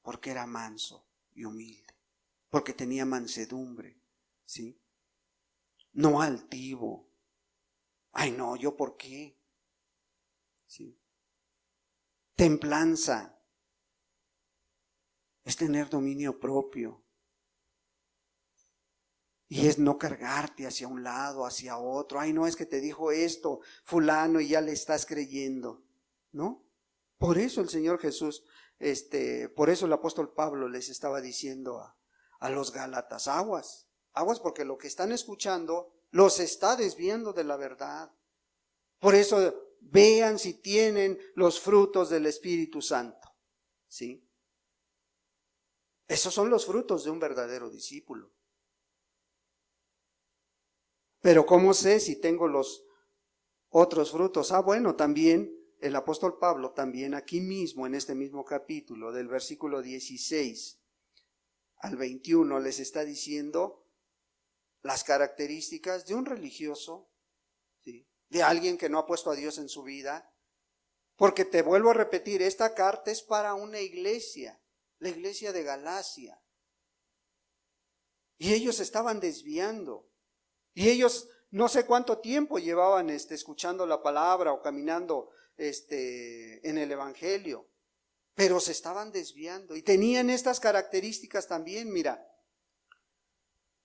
Speaker 1: Porque era manso y humilde. Porque tenía mansedumbre, ¿sí? No altivo. Ay, no, ¿yo por qué? ¿Sí? Templanza. Es tener dominio propio. Y es no cargarte hacia un lado, hacia otro. Ay, no, es que te dijo esto fulano y ya le estás creyendo, ¿no? Por eso el Señor Jesús, por eso el apóstol Pablo les estaba diciendo a los Gálatas, aguas porque lo que están escuchando los está desviando de la verdad. Por eso vean si tienen los frutos del Espíritu Santo, ¿sí? Esos son los frutos de un verdadero discípulo. Pero ¿cómo sé si tengo los otros frutos? Bueno, también el apóstol Pablo, también aquí mismo, en este mismo capítulo, del versículo 16 al 21, les está diciendo las características de un religioso, ¿sí? De alguien que no ha puesto a Dios en su vida. Porque te vuelvo a repetir, esta carta es para una iglesia, la iglesia de Galacia. Y ellos estaban desviando. Y ellos no sé cuánto tiempo llevaban escuchando la palabra o caminando en el evangelio. Pero se estaban desviando. Y tenían estas características también, mira.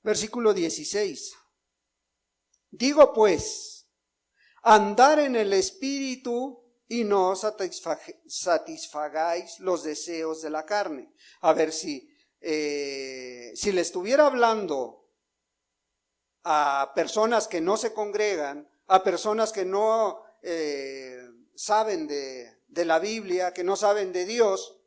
Speaker 1: Versículo 16. Digo pues, andar en el Espíritu y no satisfagáis los deseos de la carne. A ver si le estuviera hablando a personas que no se congregan, a personas que no saben de la Biblia, que no saben de Dios,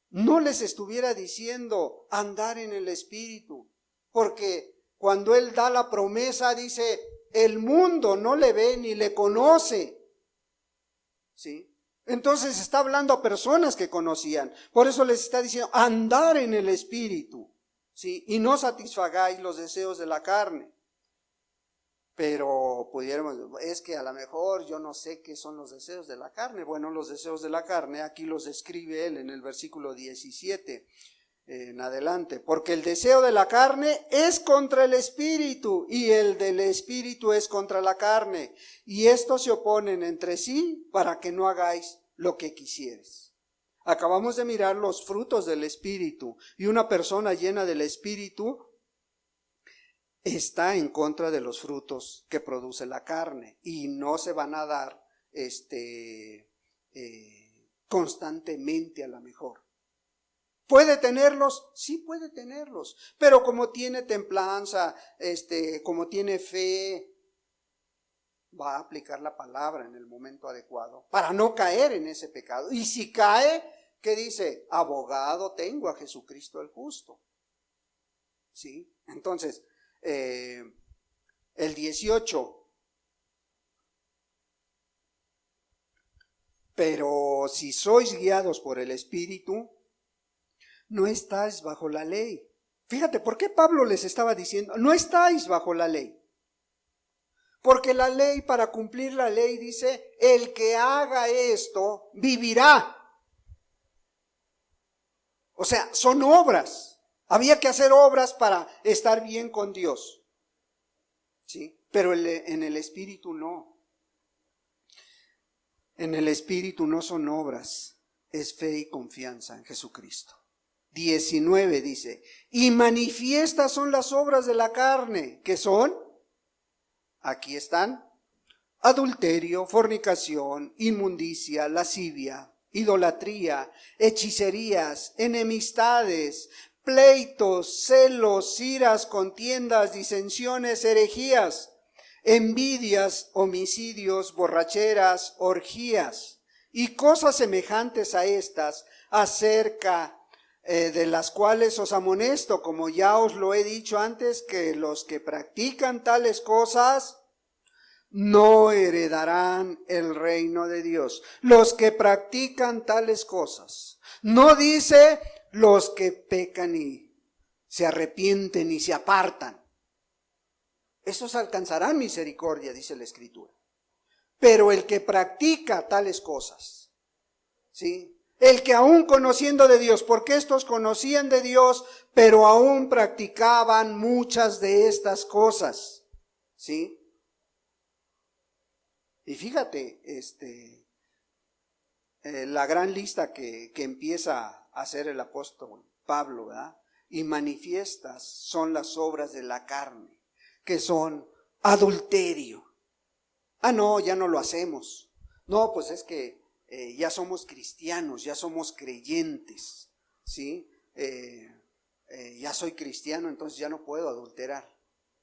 Speaker 1: no les estuviera diciendo andar en el Espíritu, porque cuando Él da la promesa dice, el mundo no le ve ni le conoce. ¿Sí? Entonces está hablando a personas que conocían. Por eso les está diciendo andar en el Espíritu, ¿sí? Y no satisfagáis los deseos de la carne. Pero pudiéramos, es que a lo mejor yo no sé qué son los deseos de la carne. Bueno, los deseos de la carne aquí los describe él en el versículo 17 en adelante. Porque el deseo de la carne es contra el Espíritu y el del Espíritu es contra la carne. Y estos se oponen entre sí para que no hagáis lo que quisieres. Acabamos de mirar los frutos del Espíritu y una persona llena del Espíritu está en contra de los frutos que produce la carne y no se van a dar constantemente a lo mejor. ¿Puede tenerlos? Sí puede tenerlos, pero como tiene templanza, como tiene fe, va a aplicar la palabra en el momento adecuado para no caer en ese pecado. Y si cae, ¿qué dice? Abogado tengo a Jesucristo el justo. ¿Sí? Entonces, el 18. Pero si sois guiados por el Espíritu, no estáis bajo la ley. Fíjate, ¿por qué Pablo les estaba diciendo? No estáis bajo la ley. Porque la ley, para cumplir la ley, dice, el que haga esto, vivirá. O sea, son obras. Había que hacer obras para estar bien con Dios. ¿Sí? Pero en el Espíritu no. En el Espíritu no son obras, es fe y confianza en Jesucristo. 19 dice, y manifiestas son las obras de la carne, que son, aquí están, adulterio, fornicación, inmundicia, lascivia, idolatría, hechicerías, enemistades, pleitos, celos, iras, contiendas, disensiones, herejías, envidias, homicidios, borracheras, orgías y cosas semejantes a estas, acerca de las cuales os amonesto, como ya os lo he dicho antes, que los que practican tales cosas no heredarán el reino de Dios. Los que practican tales cosas. No dice los que pecan y se arrepienten y se apartan. Esos alcanzarán misericordia, dice la Escritura. Pero el que practica tales cosas, ¿sí? El que aún conociendo de Dios, porque estos conocían de Dios, pero aún practicaban muchas de estas cosas, ¿sí? Y fíjate, la gran lista que empieza a hacer el apóstol Pablo, ¿verdad? Y manifiestas son las obras de la carne, que son adulterio. Ah, no, ya no lo hacemos. No, pues es que ya somos cristianos, ya somos creyentes, ¿sí? Ya soy cristiano, entonces ya no puedo adulterar.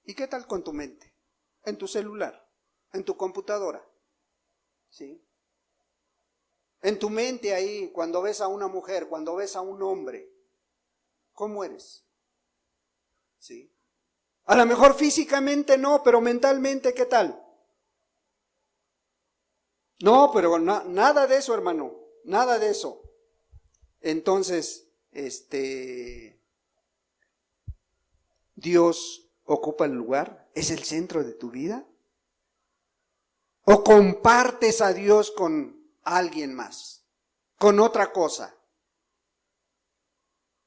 Speaker 1: ¿Y qué tal con tu mente? En tu celular, en tu computadora, ¿sí? En tu mente ahí, cuando ves a una mujer, cuando ves a un hombre, ¿cómo eres? ¿Sí? A lo mejor físicamente no, pero mentalmente, ¿qué tal? No, pero nada de eso, hermano, nada de eso. Entonces, Dios ocupa el lugar? ¿Es el centro de tu vida? ¿O compartes a Dios con alguien más, con otra cosa?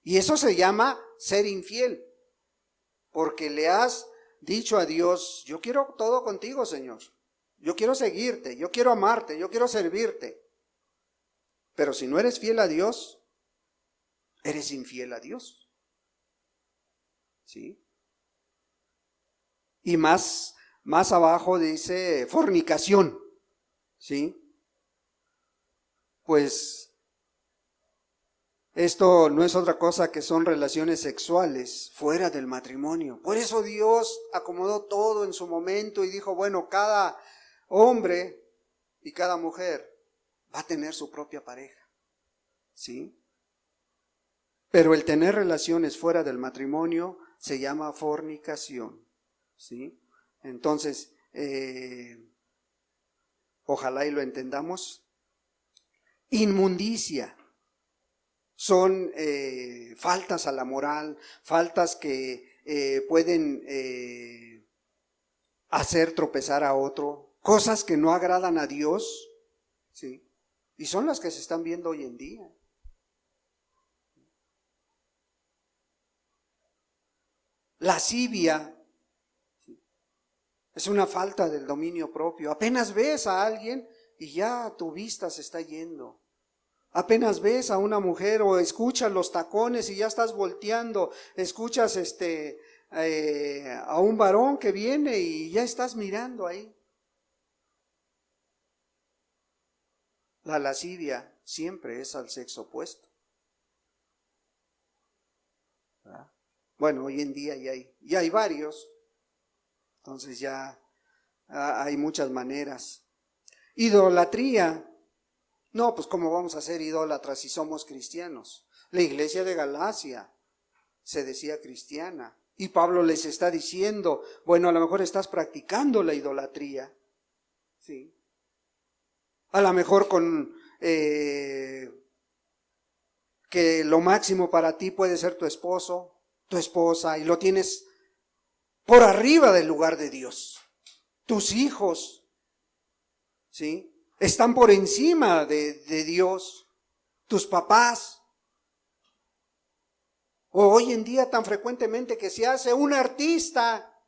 Speaker 1: Y eso se llama ser infiel, porque le has dicho a Dios: yo quiero todo contigo, Señor. Yo quiero seguirte, yo quiero amarte, yo quiero servirte. Pero si no eres fiel a Dios, eres infiel a Dios. ¿Sí? Y más abajo dice fornicación. ¿Sí? Pues esto no es otra cosa que son relaciones sexuales fuera del matrimonio. Por eso Dios acomodó todo en su momento y dijo: bueno, cada hombre y cada mujer va a tener su propia pareja. ¿Sí? Pero el tener relaciones fuera del matrimonio se llama fornicación. ¿Sí? Entonces, ojalá y lo entendamos. Inmundicia. Son faltas a la moral, faltas que pueden hacer tropezar a otro, cosas que no agradan a Dios, ¿sí? Y son las que se están viendo hoy en día. Lascivia es una falta del dominio propio. Apenas ves a alguien y ya tu vista se está yendo. Apenas ves a una mujer o escuchas los tacones y ya estás volteando. Escuchas a un varón que viene y ya estás mirando ahí. La lascivia siempre es al sexo opuesto. ¿Verdad? Bueno, hoy en día ya hay varios. Entonces ya hay muchas maneras. Idolatría. No, pues ¿cómo vamos a ser idólatras si somos cristianos? La iglesia de Galacia se decía cristiana. Y Pablo les está diciendo: bueno, a lo mejor estás practicando la idolatría. ¿Sí? A lo mejor con que lo máximo para ti puede ser tu esposo, tu esposa, y lo tienes por arriba del lugar de Dios. Tus hijos, ¿sí?, están por encima de Dios. Tus papás. O hoy en día tan frecuentemente que se hace un artista,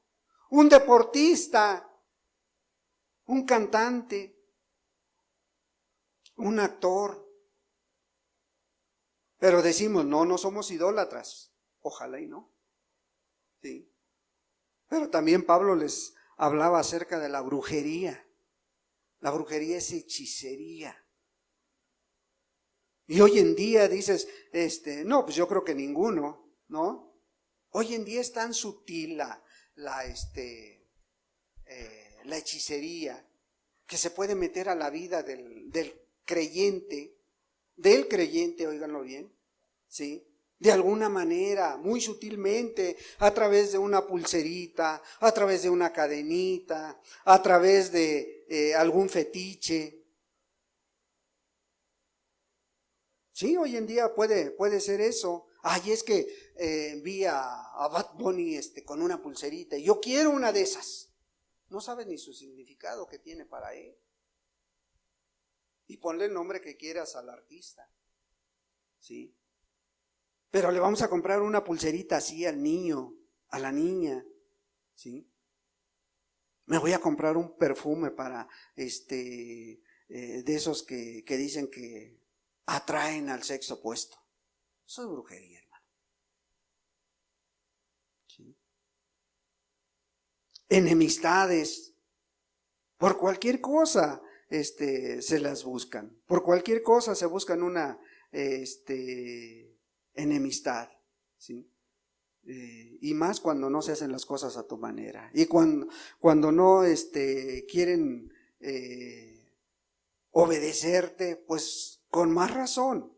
Speaker 1: un deportista, un cantante, un actor. Pero decimos: no somos idólatras. Ojalá y no. Sí. Pero también Pablo les hablaba acerca de la brujería. La brujería es hechicería. Y hoy en día dices, no, pues yo creo que ninguno, ¿no? Hoy en día es tan sutil la hechicería que se puede meter a la vida del creyente, óiganlo bien, ¿sí? De alguna manera, muy sutilmente, a través de una pulserita, a través de una cadenita, a través de algún fetiche. Sí, hoy en día puede ser eso. Ay, es que vi a Bad Bunny con una pulserita y yo quiero una de esas. No sabes ni su significado que tiene para él. Y ponle el nombre que quieras al artista. ¿Sí? Pero le vamos a comprar una pulserita así al niño, a la niña, ¿sí? Me voy a comprar un perfume para de esos que dicen que atraen al sexo opuesto. Eso es brujería, hermano. ¿Sí? Enemistades. Por cualquier cosa se las buscan. Por cualquier cosa se buscan una enemistad, ¿sí? Y más cuando no se hacen las cosas a tu manera. Y cuando no quieren obedecerte, pues con más razón,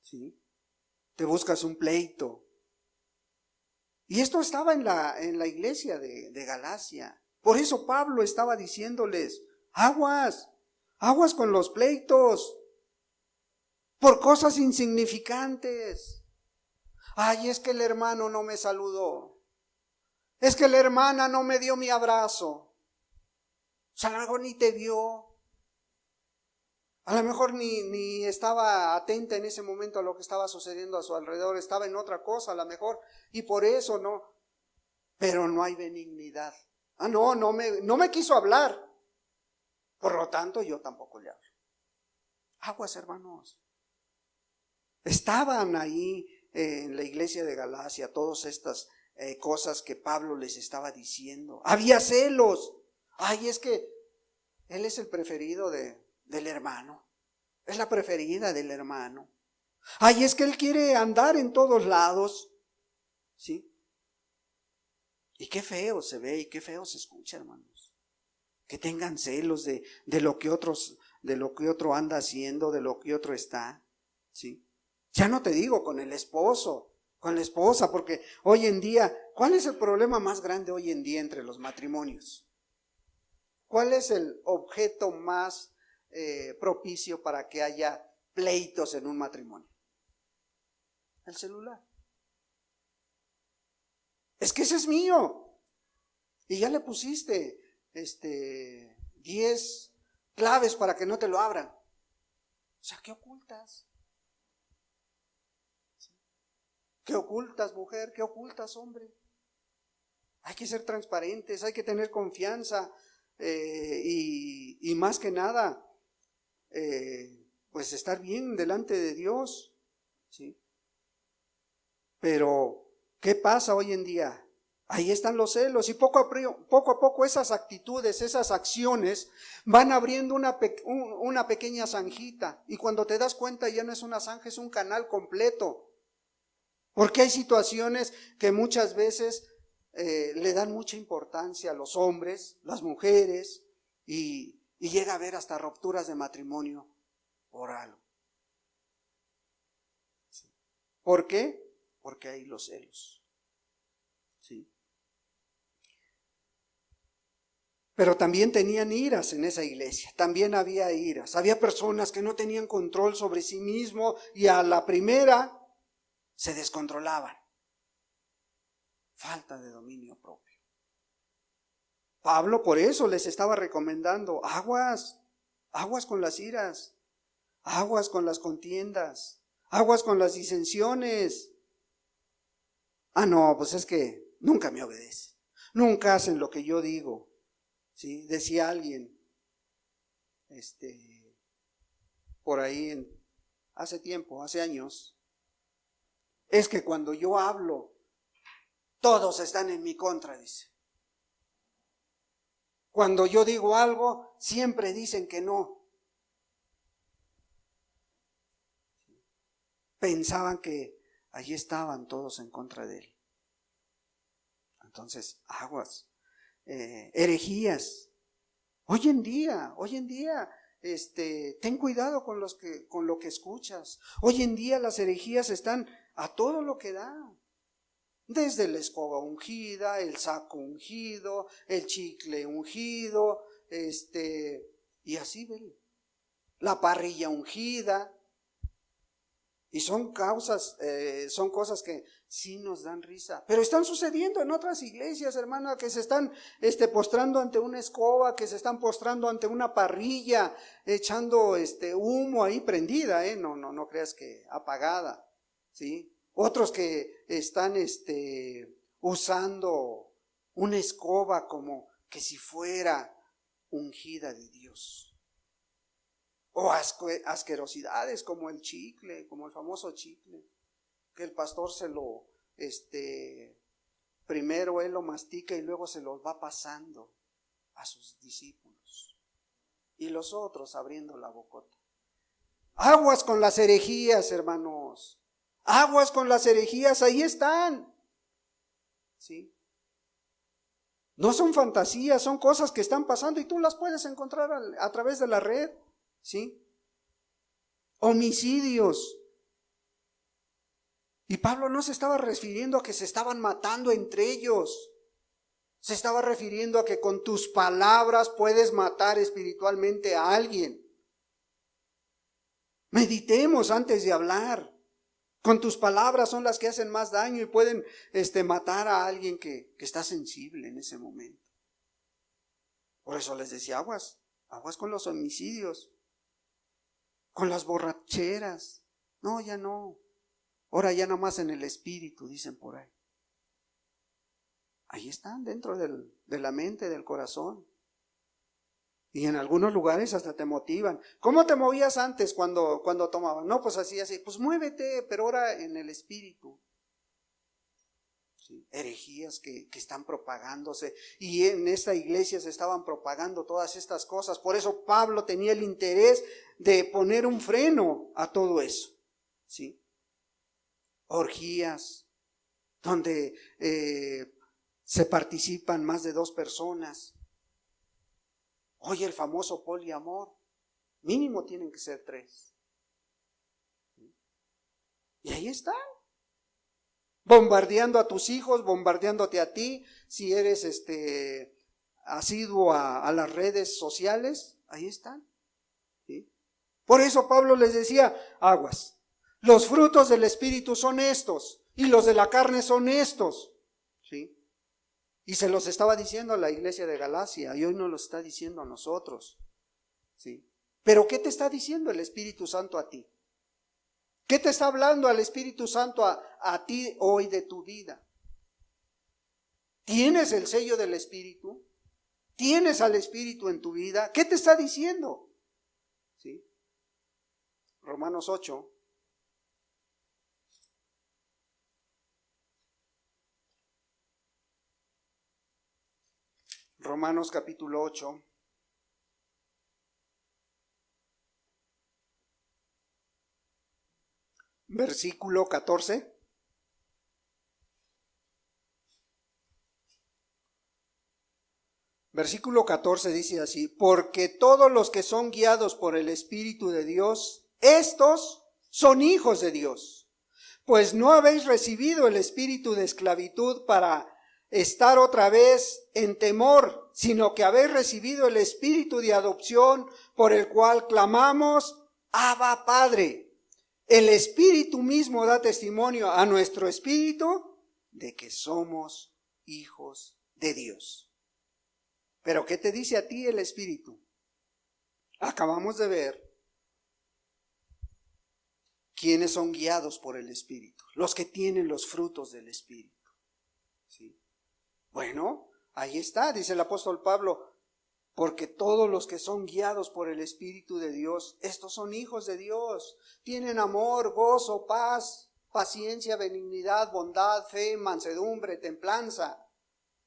Speaker 1: ¿sí? Te buscas un pleito. Y esto estaba en la iglesia de Galacia. Por eso Pablo estaba diciéndoles: aguas con los pleitos, por cosas insignificantes. Ay, es que el hermano no me saludó. Es que la hermana no me dio mi abrazo. O sea, a lo mejor ni te vio. A lo mejor ni estaba atenta en ese momento a lo que estaba sucediendo a su alrededor. Estaba en otra cosa a lo mejor. Y por eso no. Pero no hay benignidad. No me quiso hablar. Por lo tanto, yo tampoco le hablo. Aguas, hermanos. Estaban ahí en la iglesia de Galacia todas estas cosas que Pablo les estaba diciendo. Había celos. Ay, es que él es el preferido del hermano. Es la preferida del hermano. Ay, es que él quiere andar en todos lados. ¿Sí? Y qué feo se ve y qué feo se escucha, hermanos. Que tengan celos de lo que otro anda haciendo, de lo que otro está. ¿Sí? Ya no te digo con el esposo, con la esposa, porque hoy en día, ¿cuál es el problema más grande hoy en día entre los matrimonios? ¿Cuál es el objeto más propicio para que haya pleitos en un matrimonio? El celular. Es que ese es mío. Y ya le pusiste 10 claves para que no te lo abran. O sea, ¿qué ocultas? ¿Qué ocultas, mujer? ¿Qué ocultas, hombre? Hay que ser transparentes, hay que tener confianza y más que nada, pues estar bien delante de Dios, ¿sí? Pero, ¿qué pasa hoy en día? Ahí están los celos y poco a poco esas actitudes, esas acciones van abriendo una pequeña zanjita y cuando te das cuenta ya no es una zanja, es un canal completo. Porque hay situaciones que muchas veces le dan mucha importancia a los hombres, las mujeres, y llega a haber hasta rupturas de matrimonio por algo. ¿Sí? ¿Por qué? Porque hay los celos. ¿Sí? Pero también tenían iras en esa iglesia, también había iras. Había personas que no tenían control sobre sí mismo y a la primera se descontrolaban. Falta de dominio propio. Pablo por eso les estaba recomendando, aguas con las iras, aguas con las contiendas, aguas con las disensiones. No, pues es que nunca me obedecen, nunca hacen lo que yo digo. ¿Sí? Decía alguien, por ahí hace tiempo, hace años, es que cuando yo hablo, todos están en mi contra, dice. Cuando yo digo algo, siempre dicen que no. Pensaban que allí estaban todos en contra de él. Entonces, aguas. Herejías. Hoy en día, ten cuidado con lo que escuchas. Hoy en día las herejías están a todo lo que da. Desde la escoba ungida, el saco ungido, el chicle ungido, y así ven. La parrilla ungida. Y son cosas que sí nos dan risa. Pero están sucediendo en otras iglesias, hermana, que se están postrando ante una escoba, que se están postrando ante una parrilla, echando humo ahí prendida, no creas que apagada, ¿sí? Otros que están usando una escoba como que si fuera ungida de Dios. O asquerosidades como el chicle, como el famoso chicle, que el pastor primero él lo mastica y luego se lo va pasando a sus discípulos. Y los otros abriendo la bocota. Aguas con las herejías, hermanos. Aguas con las herejías, ahí están. ¿Sí? No son fantasías, son cosas que están pasando y tú las puedes encontrar a través de la red. ¿Sí? Homicidios. Y Pablo no se estaba refiriendo a que se estaban matando entre ellos. Se estaba refiriendo a que con tus palabras puedes matar espiritualmente a alguien. Meditemos antes de hablar. Con tus palabras son las que hacen más daño y pueden matar a alguien que está sensible en ese momento. Por eso les decía, aguas con los homicidios, con las borracheras. No, ya no. Ahora ya nomás en el espíritu, dicen por ahí. Ahí están, dentro de la mente, del corazón. Y en algunos lugares hasta te motivan. ¿Cómo te movías antes cuando tomaban? No, pues así, pues muévete, pero ahora en el espíritu. ¿Sí? Herejías que están propagándose. Y en esta iglesia se estaban propagando todas estas cosas. Por eso Pablo tenía el interés de poner un freno a todo eso. ¿Sí? Orgías, donde se participan más de 2 personas. Oye, el famoso poliamor, mínimo tienen que ser 3. Y ahí están, bombardeando a tus hijos, bombardeándote a ti. Si eres asiduo a las redes sociales, ahí están. ¿Sí? Por eso Pablo les decía, aguas, los frutos del Espíritu son estos, y los de la carne son estos. ¿Sí? Y se los estaba diciendo a la iglesia de Galacia, y hoy nos lo está diciendo a nosotros. ¿Sí? Pero ¿qué te está diciendo el Espíritu Santo a ti? ¿Qué te está hablando al Espíritu Santo a ti hoy de tu vida? ¿Tienes el sello del Espíritu? ¿Tienes al Espíritu en tu vida? ¿Qué te está diciendo? ¿Sí? Romanos 8. Romanos capítulo 8. Versículo 14. Versículo 14 dice así: porque todos los que son guiados por el Espíritu de Dios, estos son hijos de Dios. Pues no habéis recibido el espíritu de esclavitud para estar otra vez en temor, sino que habéis recibido el espíritu de adopción, por el cual clamamos, Abba, Padre. El Espíritu mismo da testimonio a nuestro espíritu de que somos hijos de Dios. Pero ¿qué te dice a ti el Espíritu? Acabamos de ver quiénes son guiados por el Espíritu, los que tienen los frutos del Espíritu. ¿Sí? Bueno, ahí está, dice el apóstol Pablo, porque todos los que son guiados por el Espíritu de Dios, estos son hijos de Dios, tienen amor, gozo, paz, paciencia, benignidad, bondad, fe, mansedumbre, templanza.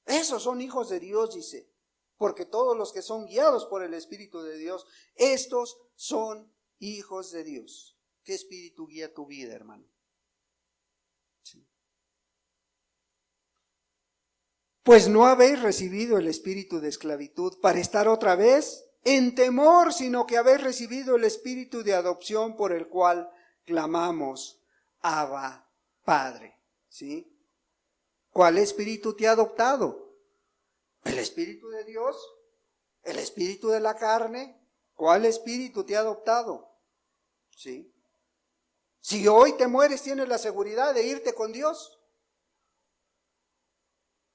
Speaker 1: Esos son hijos de Dios, dice, porque todos los que son guiados por el Espíritu de Dios, estos son hijos de Dios. ¿Qué espíritu guía tu vida, hermano? Sí. Pues no habéis recibido el espíritu de esclavitud para estar otra vez en temor, sino que habéis recibido el espíritu de adopción, por el cual clamamos, Abba, Padre. ¿Sí? ¿Cuál espíritu te ha adoptado? ¿El espíritu de Dios? ¿El espíritu de la carne? ¿Cuál espíritu te ha adoptado? ¿Sí? Si hoy te mueres, tienes la seguridad de irte con Dios.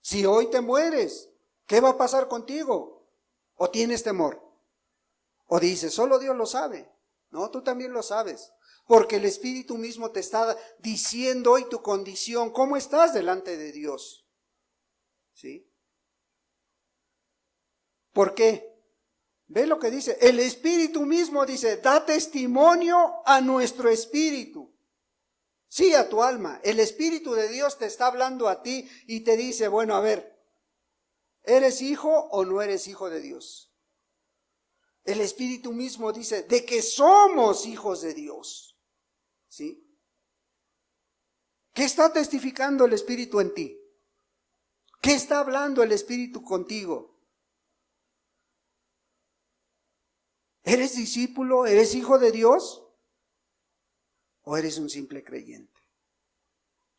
Speaker 1: Si hoy te mueres, ¿qué va a pasar contigo? ¿O tienes temor? ¿O dices, solo Dios lo sabe? No, tú también lo sabes. Porque el Espíritu mismo te está diciendo hoy tu condición, cómo estás delante de Dios. ¿Sí? ¿Por qué? Ve lo que dice. El Espíritu mismo dice, da testimonio a nuestro espíritu. Sí, a tu alma. El Espíritu de Dios te está hablando a ti y te dice, bueno, a ver, ¿eres hijo o no eres hijo de Dios? El Espíritu mismo dice de que somos hijos de Dios. ¿Sí? ¿Qué está testificando el Espíritu en ti? ¿Qué está hablando el Espíritu contigo? ¿Eres discípulo? ¿Eres hijo de Dios? ¿O eres un simple creyente?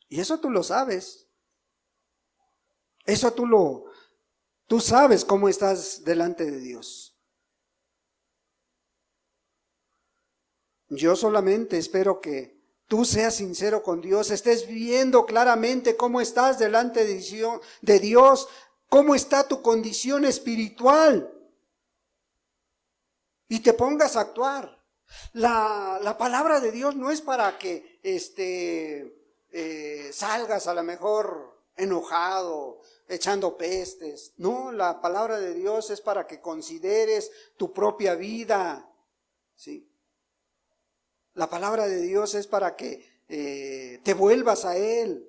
Speaker 1: Y eso tú lo sabes. Eso tú sabes cómo estás delante de Dios. Yo solamente espero que tú seas sincero con Dios, estés viendo claramente cómo estás delante de Dios, cómo está tu condición espiritual y te pongas a actuar. La palabra de Dios no es para que salgas a lo mejor enojado, echando pestes. No, la palabra de Dios es para que consideres tu propia vida, ¿sí? La palabra de Dios es para que te vuelvas a Él.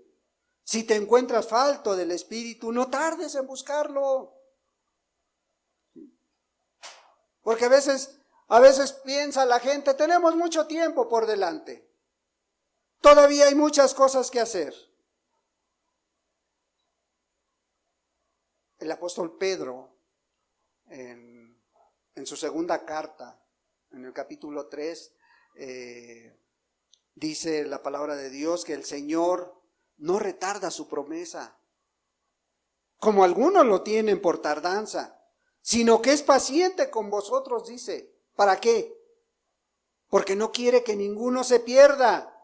Speaker 1: Si te encuentras falto del Espíritu, no tardes en buscarlo. Porque a veces piensa la gente, tenemos mucho tiempo por delante. Todavía hay muchas cosas que hacer. El apóstol Pedro, en su segunda carta, en el capítulo 3, dice la palabra de Dios que el Señor no retarda su promesa, como algunos lo tienen por tardanza, sino que es paciente con vosotros, dice. ¿Para qué? Porque no quiere que ninguno se pierda,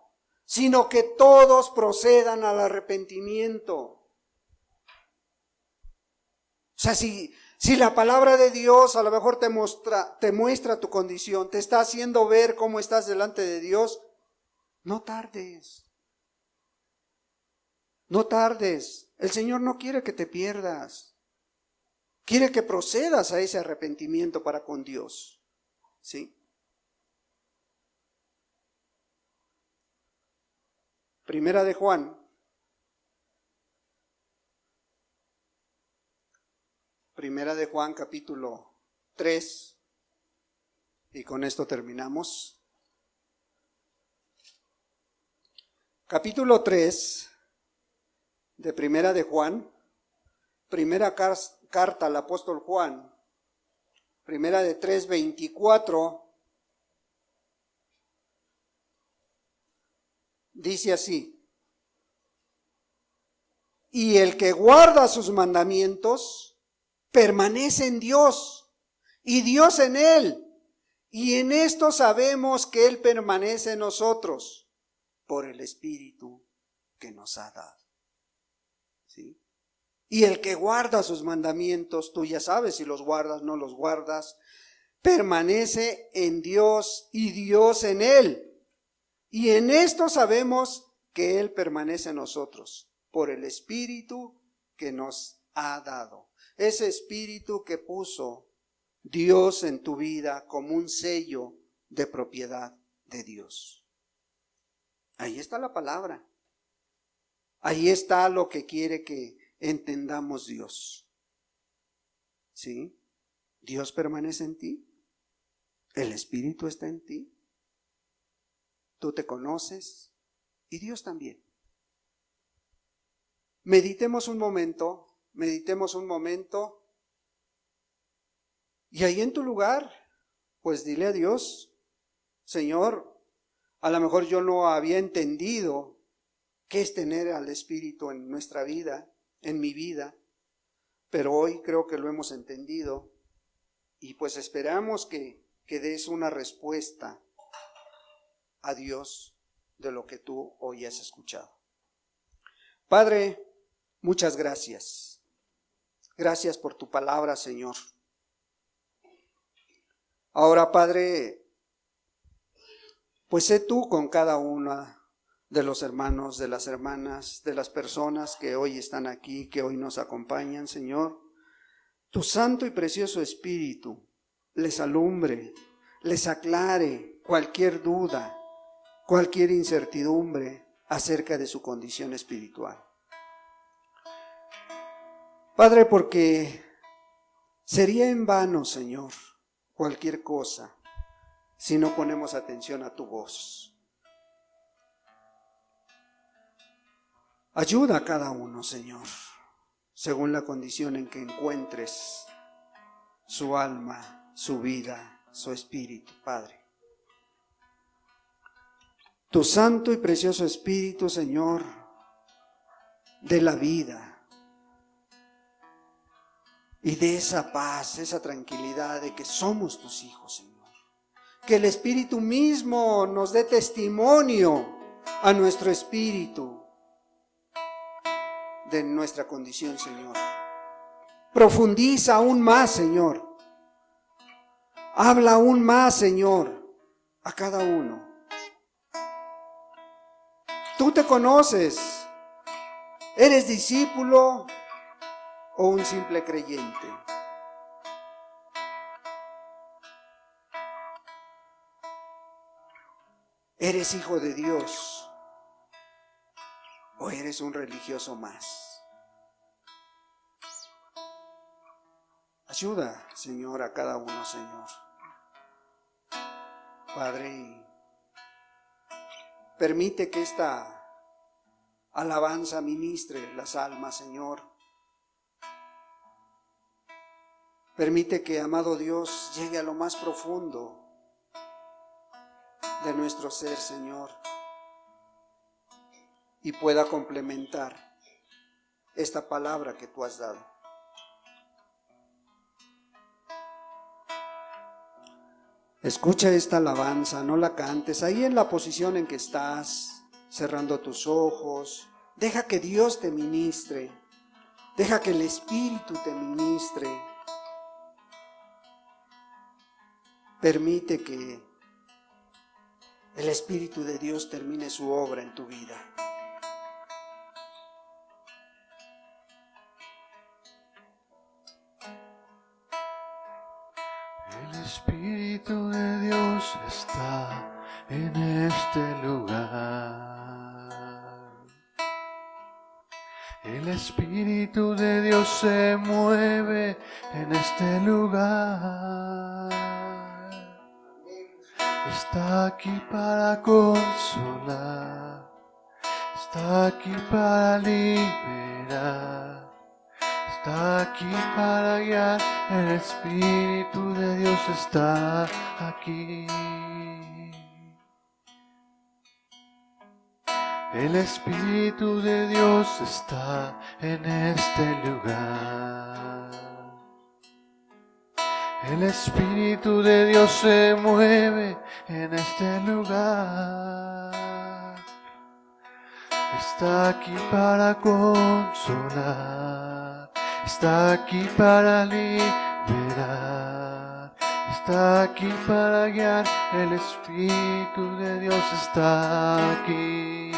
Speaker 1: sino que todos procedan al arrepentimiento. O sea, si la palabra de Dios a lo mejor te muestra tu condición, te está haciendo ver cómo estás delante de Dios, no tardes. No tardes. El Señor no quiere que te pierdas. Quiere que procedas a ese arrepentimiento para con Dios. ¿Sí? Primera de Juan. Primera de Juan capítulo 3. Y con esto terminamos. Capítulo 3 de Primera de Juan. Primera carta al apóstol Juan. Primera de 3:24. Dice así: y el que guarda sus mandamientos permanece en Dios, y Dios en él. Y en esto sabemos que Él permanece en nosotros, por el Espíritu que nos ha dado. ¿Sí? Y el que guarda sus mandamientos, tú ya sabes si los guardas, no los guardas, permanece en Dios y Dios en él. Y en esto sabemos que Él permanece en nosotros, por el Espíritu que nos ha dado. Ese Espíritu que puso Dios en tu vida como un sello de propiedad de Dios. Ahí está la palabra. Ahí está lo que quiere que entendamos Dios. ¿Sí? Dios permanece en ti. El Espíritu está en ti. Tú te conoces y Dios también. Meditemos un momento. Y ahí en tu lugar, pues dile a Dios: Señor, a lo mejor yo no había entendido qué es tener al Espíritu en nuestra vida, en mi vida, pero hoy creo que lo hemos entendido y pues esperamos que des una respuesta a Dios de lo que tú hoy has escuchado. Padre, muchas gracias. Gracias por tu palabra, Señor. Ahora, Padre, pues sé tú con cada una de los hermanos, de las hermanas, de las personas que hoy están aquí, que hoy nos acompañan, Señor. Tu santo y precioso Espíritu les alumbre, les aclare cualquier duda, cualquier incertidumbre acerca de su condición espiritual. Padre, porque sería en vano, Señor, cualquier cosa si no ponemos atención a tu voz. Ayuda a cada uno, Señor, según la condición en que encuentres su alma, su vida, su espíritu, Padre. Tu santo y precioso Espíritu, Señor, de la vida y de esa paz, esa tranquilidad de que somos tus hijos, Señor. Que el Espíritu mismo nos dé testimonio a nuestro espíritu de nuestra condición, Señor. Profundiza aún más, Señor. Habla aún más, Señor, a cada uno. Tú te conoces. ¿Eres discípulo o un simple creyente? ¿Eres hijo de Dios o eres un religioso más? Ayuda, Señor, a cada uno, Señor. Padre, permite que esta alabanza ministre las almas, Señor. Permite que, amado Dios, llegue a lo más profundo de nuestro ser, Señor, y pueda complementar esta palabra que tú has dado. Escucha esta alabanza, no la cantes ahí en la posición en que estás, cerrando tus ojos. Deja que Dios te ministre, deja que el Espíritu te ministre. Permite que el Espíritu de Dios termine su obra en tu vida.
Speaker 2: El Espíritu de Dios está en este lugar. El Espíritu de Dios se mueve en este lugar. Está aquí para consolar, está aquí para liberar, está aquí para guiar. El Espíritu de Dios está aquí. El Espíritu de Dios está en este lugar. El Espíritu de Dios se mueve en este lugar. Está aquí para consolar, está aquí para liberar, está aquí para guiar. El Espíritu de Dios está aquí.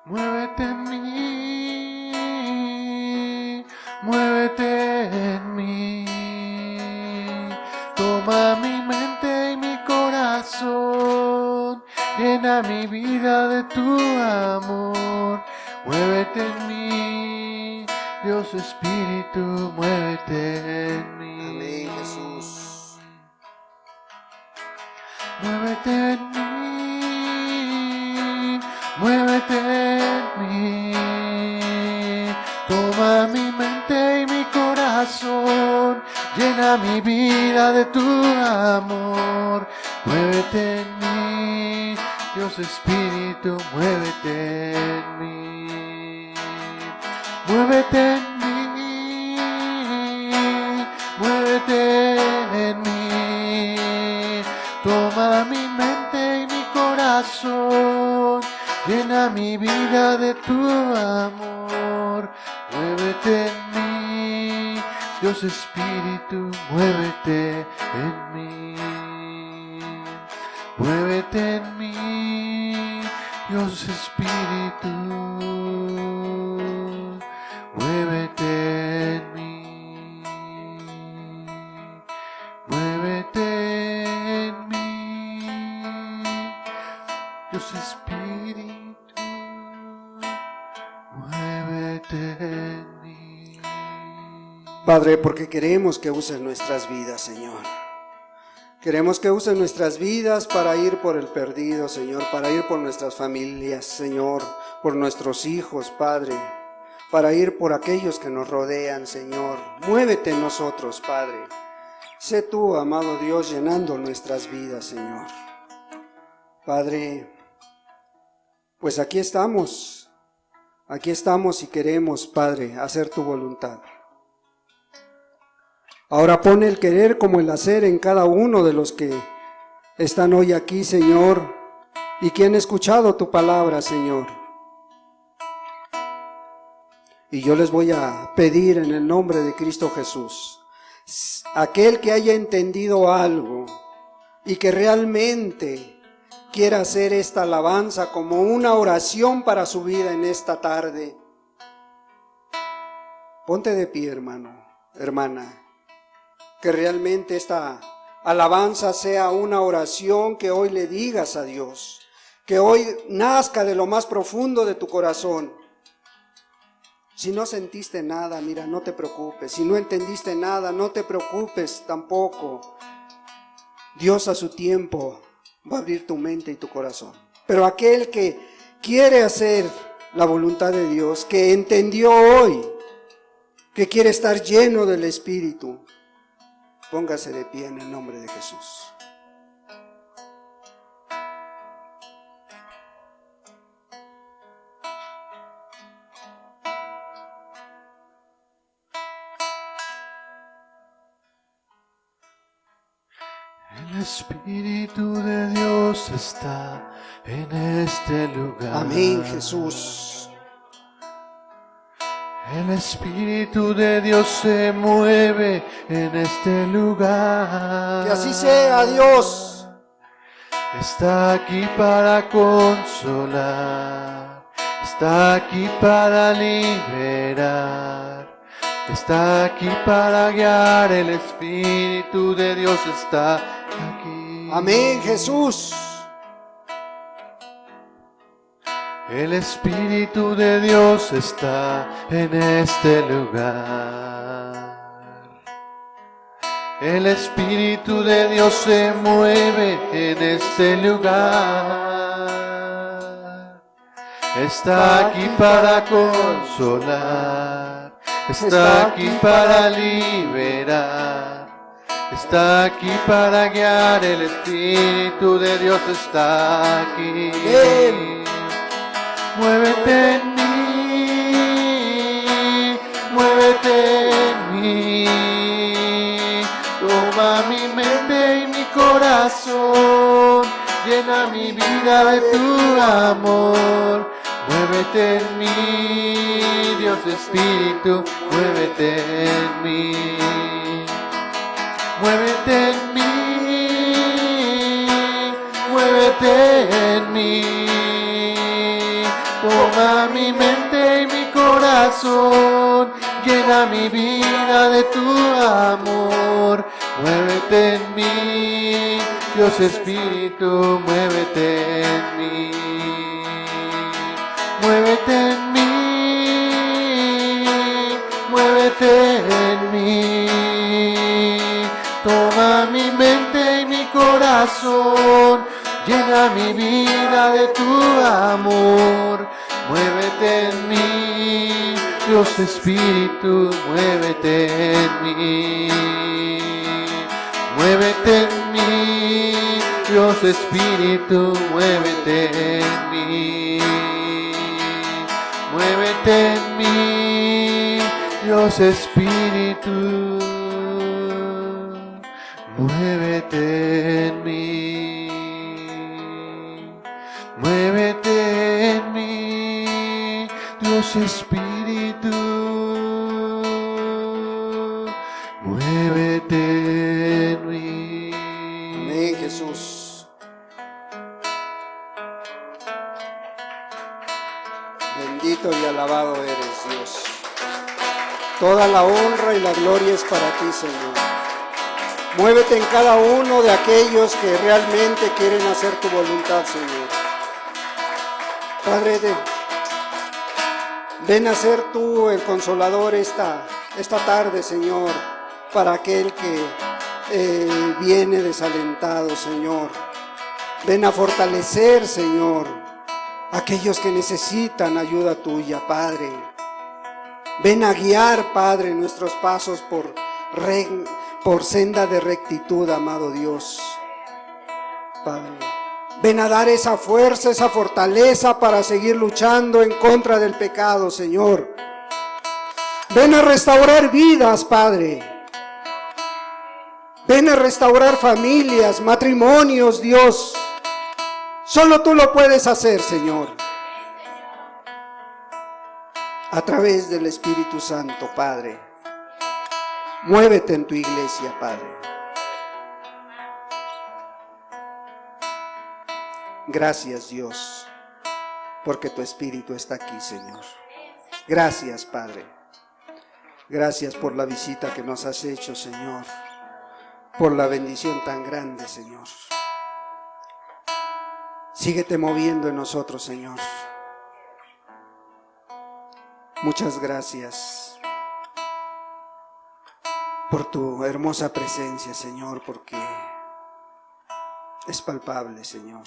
Speaker 2: Muévete en mí, muévete en mí. Toma mi mente y mi corazón, llena mi vida de tu amor. Muévete en mí, Dios Espíritu, muévete en mí.
Speaker 1: Amén, Jesús.
Speaker 2: Muévete en mí, muévete en mí. Toma mi mente y mi corazón, llena mi vida de tu amor. Muévete en mí, Dios Espíritu, muévete en mí. Muévete en mí, muévete en mí. Toma mi mente y mi corazón, llena mi vida de tu amor. Muévete en mí, Dios Espíritu, muévete en mí. Muévete en mí, Dios Espíritu, muévete en mí. Muévete en mí, Dios Espíritu, muévete en mí.
Speaker 1: Padre, porque queremos que uses nuestras vidas, Señor. Queremos que uses nuestras vidas para ir por el perdido, Señor, para ir por nuestras familias, Señor, por nuestros hijos, Padre, para ir por aquellos que nos rodean, Señor. Muévete en nosotros, Padre. Sé tú, amado Dios, llenando nuestras vidas, Señor. Padre, pues aquí estamos y queremos, Padre, hacer tu voluntad. Ahora pone el querer como el hacer en cada uno de los que están hoy aquí, Señor, y que han escuchado tu palabra, Señor. Y yo les voy a pedir en el nombre de Cristo Jesús, aquel que haya entendido algo y que realmente quiera hacer esta alabanza como una oración para su vida en esta tarde, ponte de pie, hermano, hermana, que realmente esta alabanza sea una oración que hoy le digas a Dios, que hoy nazca de lo más profundo de tu corazón. Si no sentiste nada, mira, no te preocupes. Si no entendiste nada, no te preocupes tampoco. Dios a su tiempo va a abrir tu mente y tu corazón. Pero aquel que quiere hacer la voluntad de Dios, que entendió hoy, que quiere estar lleno del Espíritu, póngase de pie en el nombre de Jesús.
Speaker 2: El Espíritu de Dios está en este lugar.
Speaker 1: Amén, Jesús.
Speaker 2: El Espíritu de Dios se mueve en este lugar.
Speaker 1: Que así sea, Dios.
Speaker 2: Está aquí para consolar, está aquí para liberar, está aquí para guiar. El Espíritu de Dios está aquí.
Speaker 1: Amén, Jesús.
Speaker 2: El Espíritu de Dios está en este lugar. El Espíritu de Dios se mueve en este lugar. Está aquí para consolar, está aquí para liberar, está aquí para guiar. El Espíritu de Dios está aquí.
Speaker 1: Bien.
Speaker 2: Muévete en mí, muévete en mí. Toma mi mente y mi corazón, llena mi vida de tu amor. Muévete en mí, Dios Espíritu, muévete en mí. Muévete en mí, muévete en mí. Toma mi mente y mi corazón, llena mi vida de tu amor. Muévete en mí, Dios Espíritu, muévete en mí. Muévete en mí, muévete en mí. Toma mi mente y mi corazón, llena mi vida de tu amor. Muévete en mí, Dios Espíritu, muévete en mí. Muévete en mí, Dios Espíritu, muévete en mí. Muévete en mí, Dios Espíritu, muévete en mí. Muévete en mí, Dios Espíritu, muévete en mí.
Speaker 1: Amén, Jesús. Bendito y alabado eres, Dios. Toda la honra y la gloria es para ti, Señor. Muévete en cada uno de aquellos que realmente quieren hacer tu voluntad, Señor. Padre, ven a ser tú el consolador esta tarde, Señor, para aquel que viene desalentado, Señor. Ven a fortalecer, Señor, aquellos que necesitan ayuda tuya, Padre. Ven a guiar, Padre, nuestros pasos por senda de rectitud, amado Dios. Padre, ven a dar esa fuerza, esa fortaleza para seguir luchando en contra del pecado, Señor. Ven a restaurar vidas, Padre. Ven Ven a restaurar familias, matrimonios, Dios. Solo tú lo puedes hacer, Señor. A través del Espíritu Santo, Padre. Muévete en tu iglesia, Padre. Gracias, Dios, porque tu Espíritu está aquí, Señor. Gracias, Padre. Gracias por la visita que nos has hecho, Señor. Por la bendición tan grande, Señor. Síguete moviendo en nosotros, Señor. Muchas gracias por tu hermosa presencia, Señor, porque es palpable, Señor.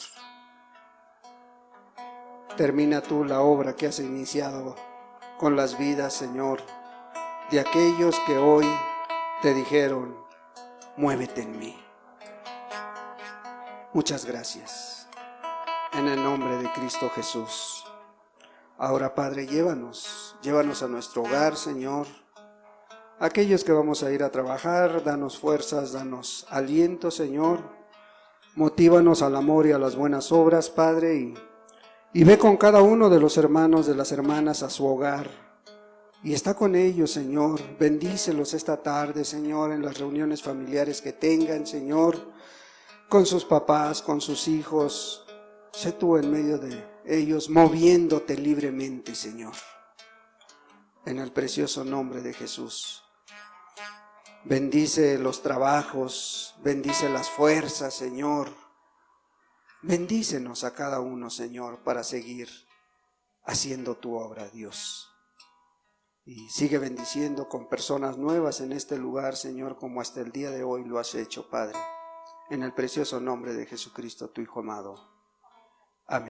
Speaker 1: Termina tú la obra que has iniciado con las vidas, Señor, de aquellos que hoy te dijeron, muévete en mí. Muchas gracias. En el nombre de Cristo Jesús. Ahora, Padre, llévanos a nuestro hogar, Señor. Aquellos que vamos a ir a trabajar, danos fuerzas, danos aliento, Señor. Motívanos al amor y a las buenas obras, Padre, y ve con cada uno de los hermanos, de las hermanas a su hogar. Y está con ellos, Señor. Bendícelos esta tarde, Señor, en las reuniones familiares que tengan, Señor, con sus papás, con sus hijos. Sé tú en medio de ellos, moviéndote libremente, Señor. En el precioso nombre de Jesús. Bendice los trabajos, bendice las fuerzas, Señor. Bendícenos a cada uno, Señor, para seguir haciendo tu obra, Dios. Y sigue bendiciendo con personas nuevas en este lugar, Señor, como hasta el día de hoy lo has hecho, Padre. En el precioso nombre de Jesucristo, tu Hijo amado.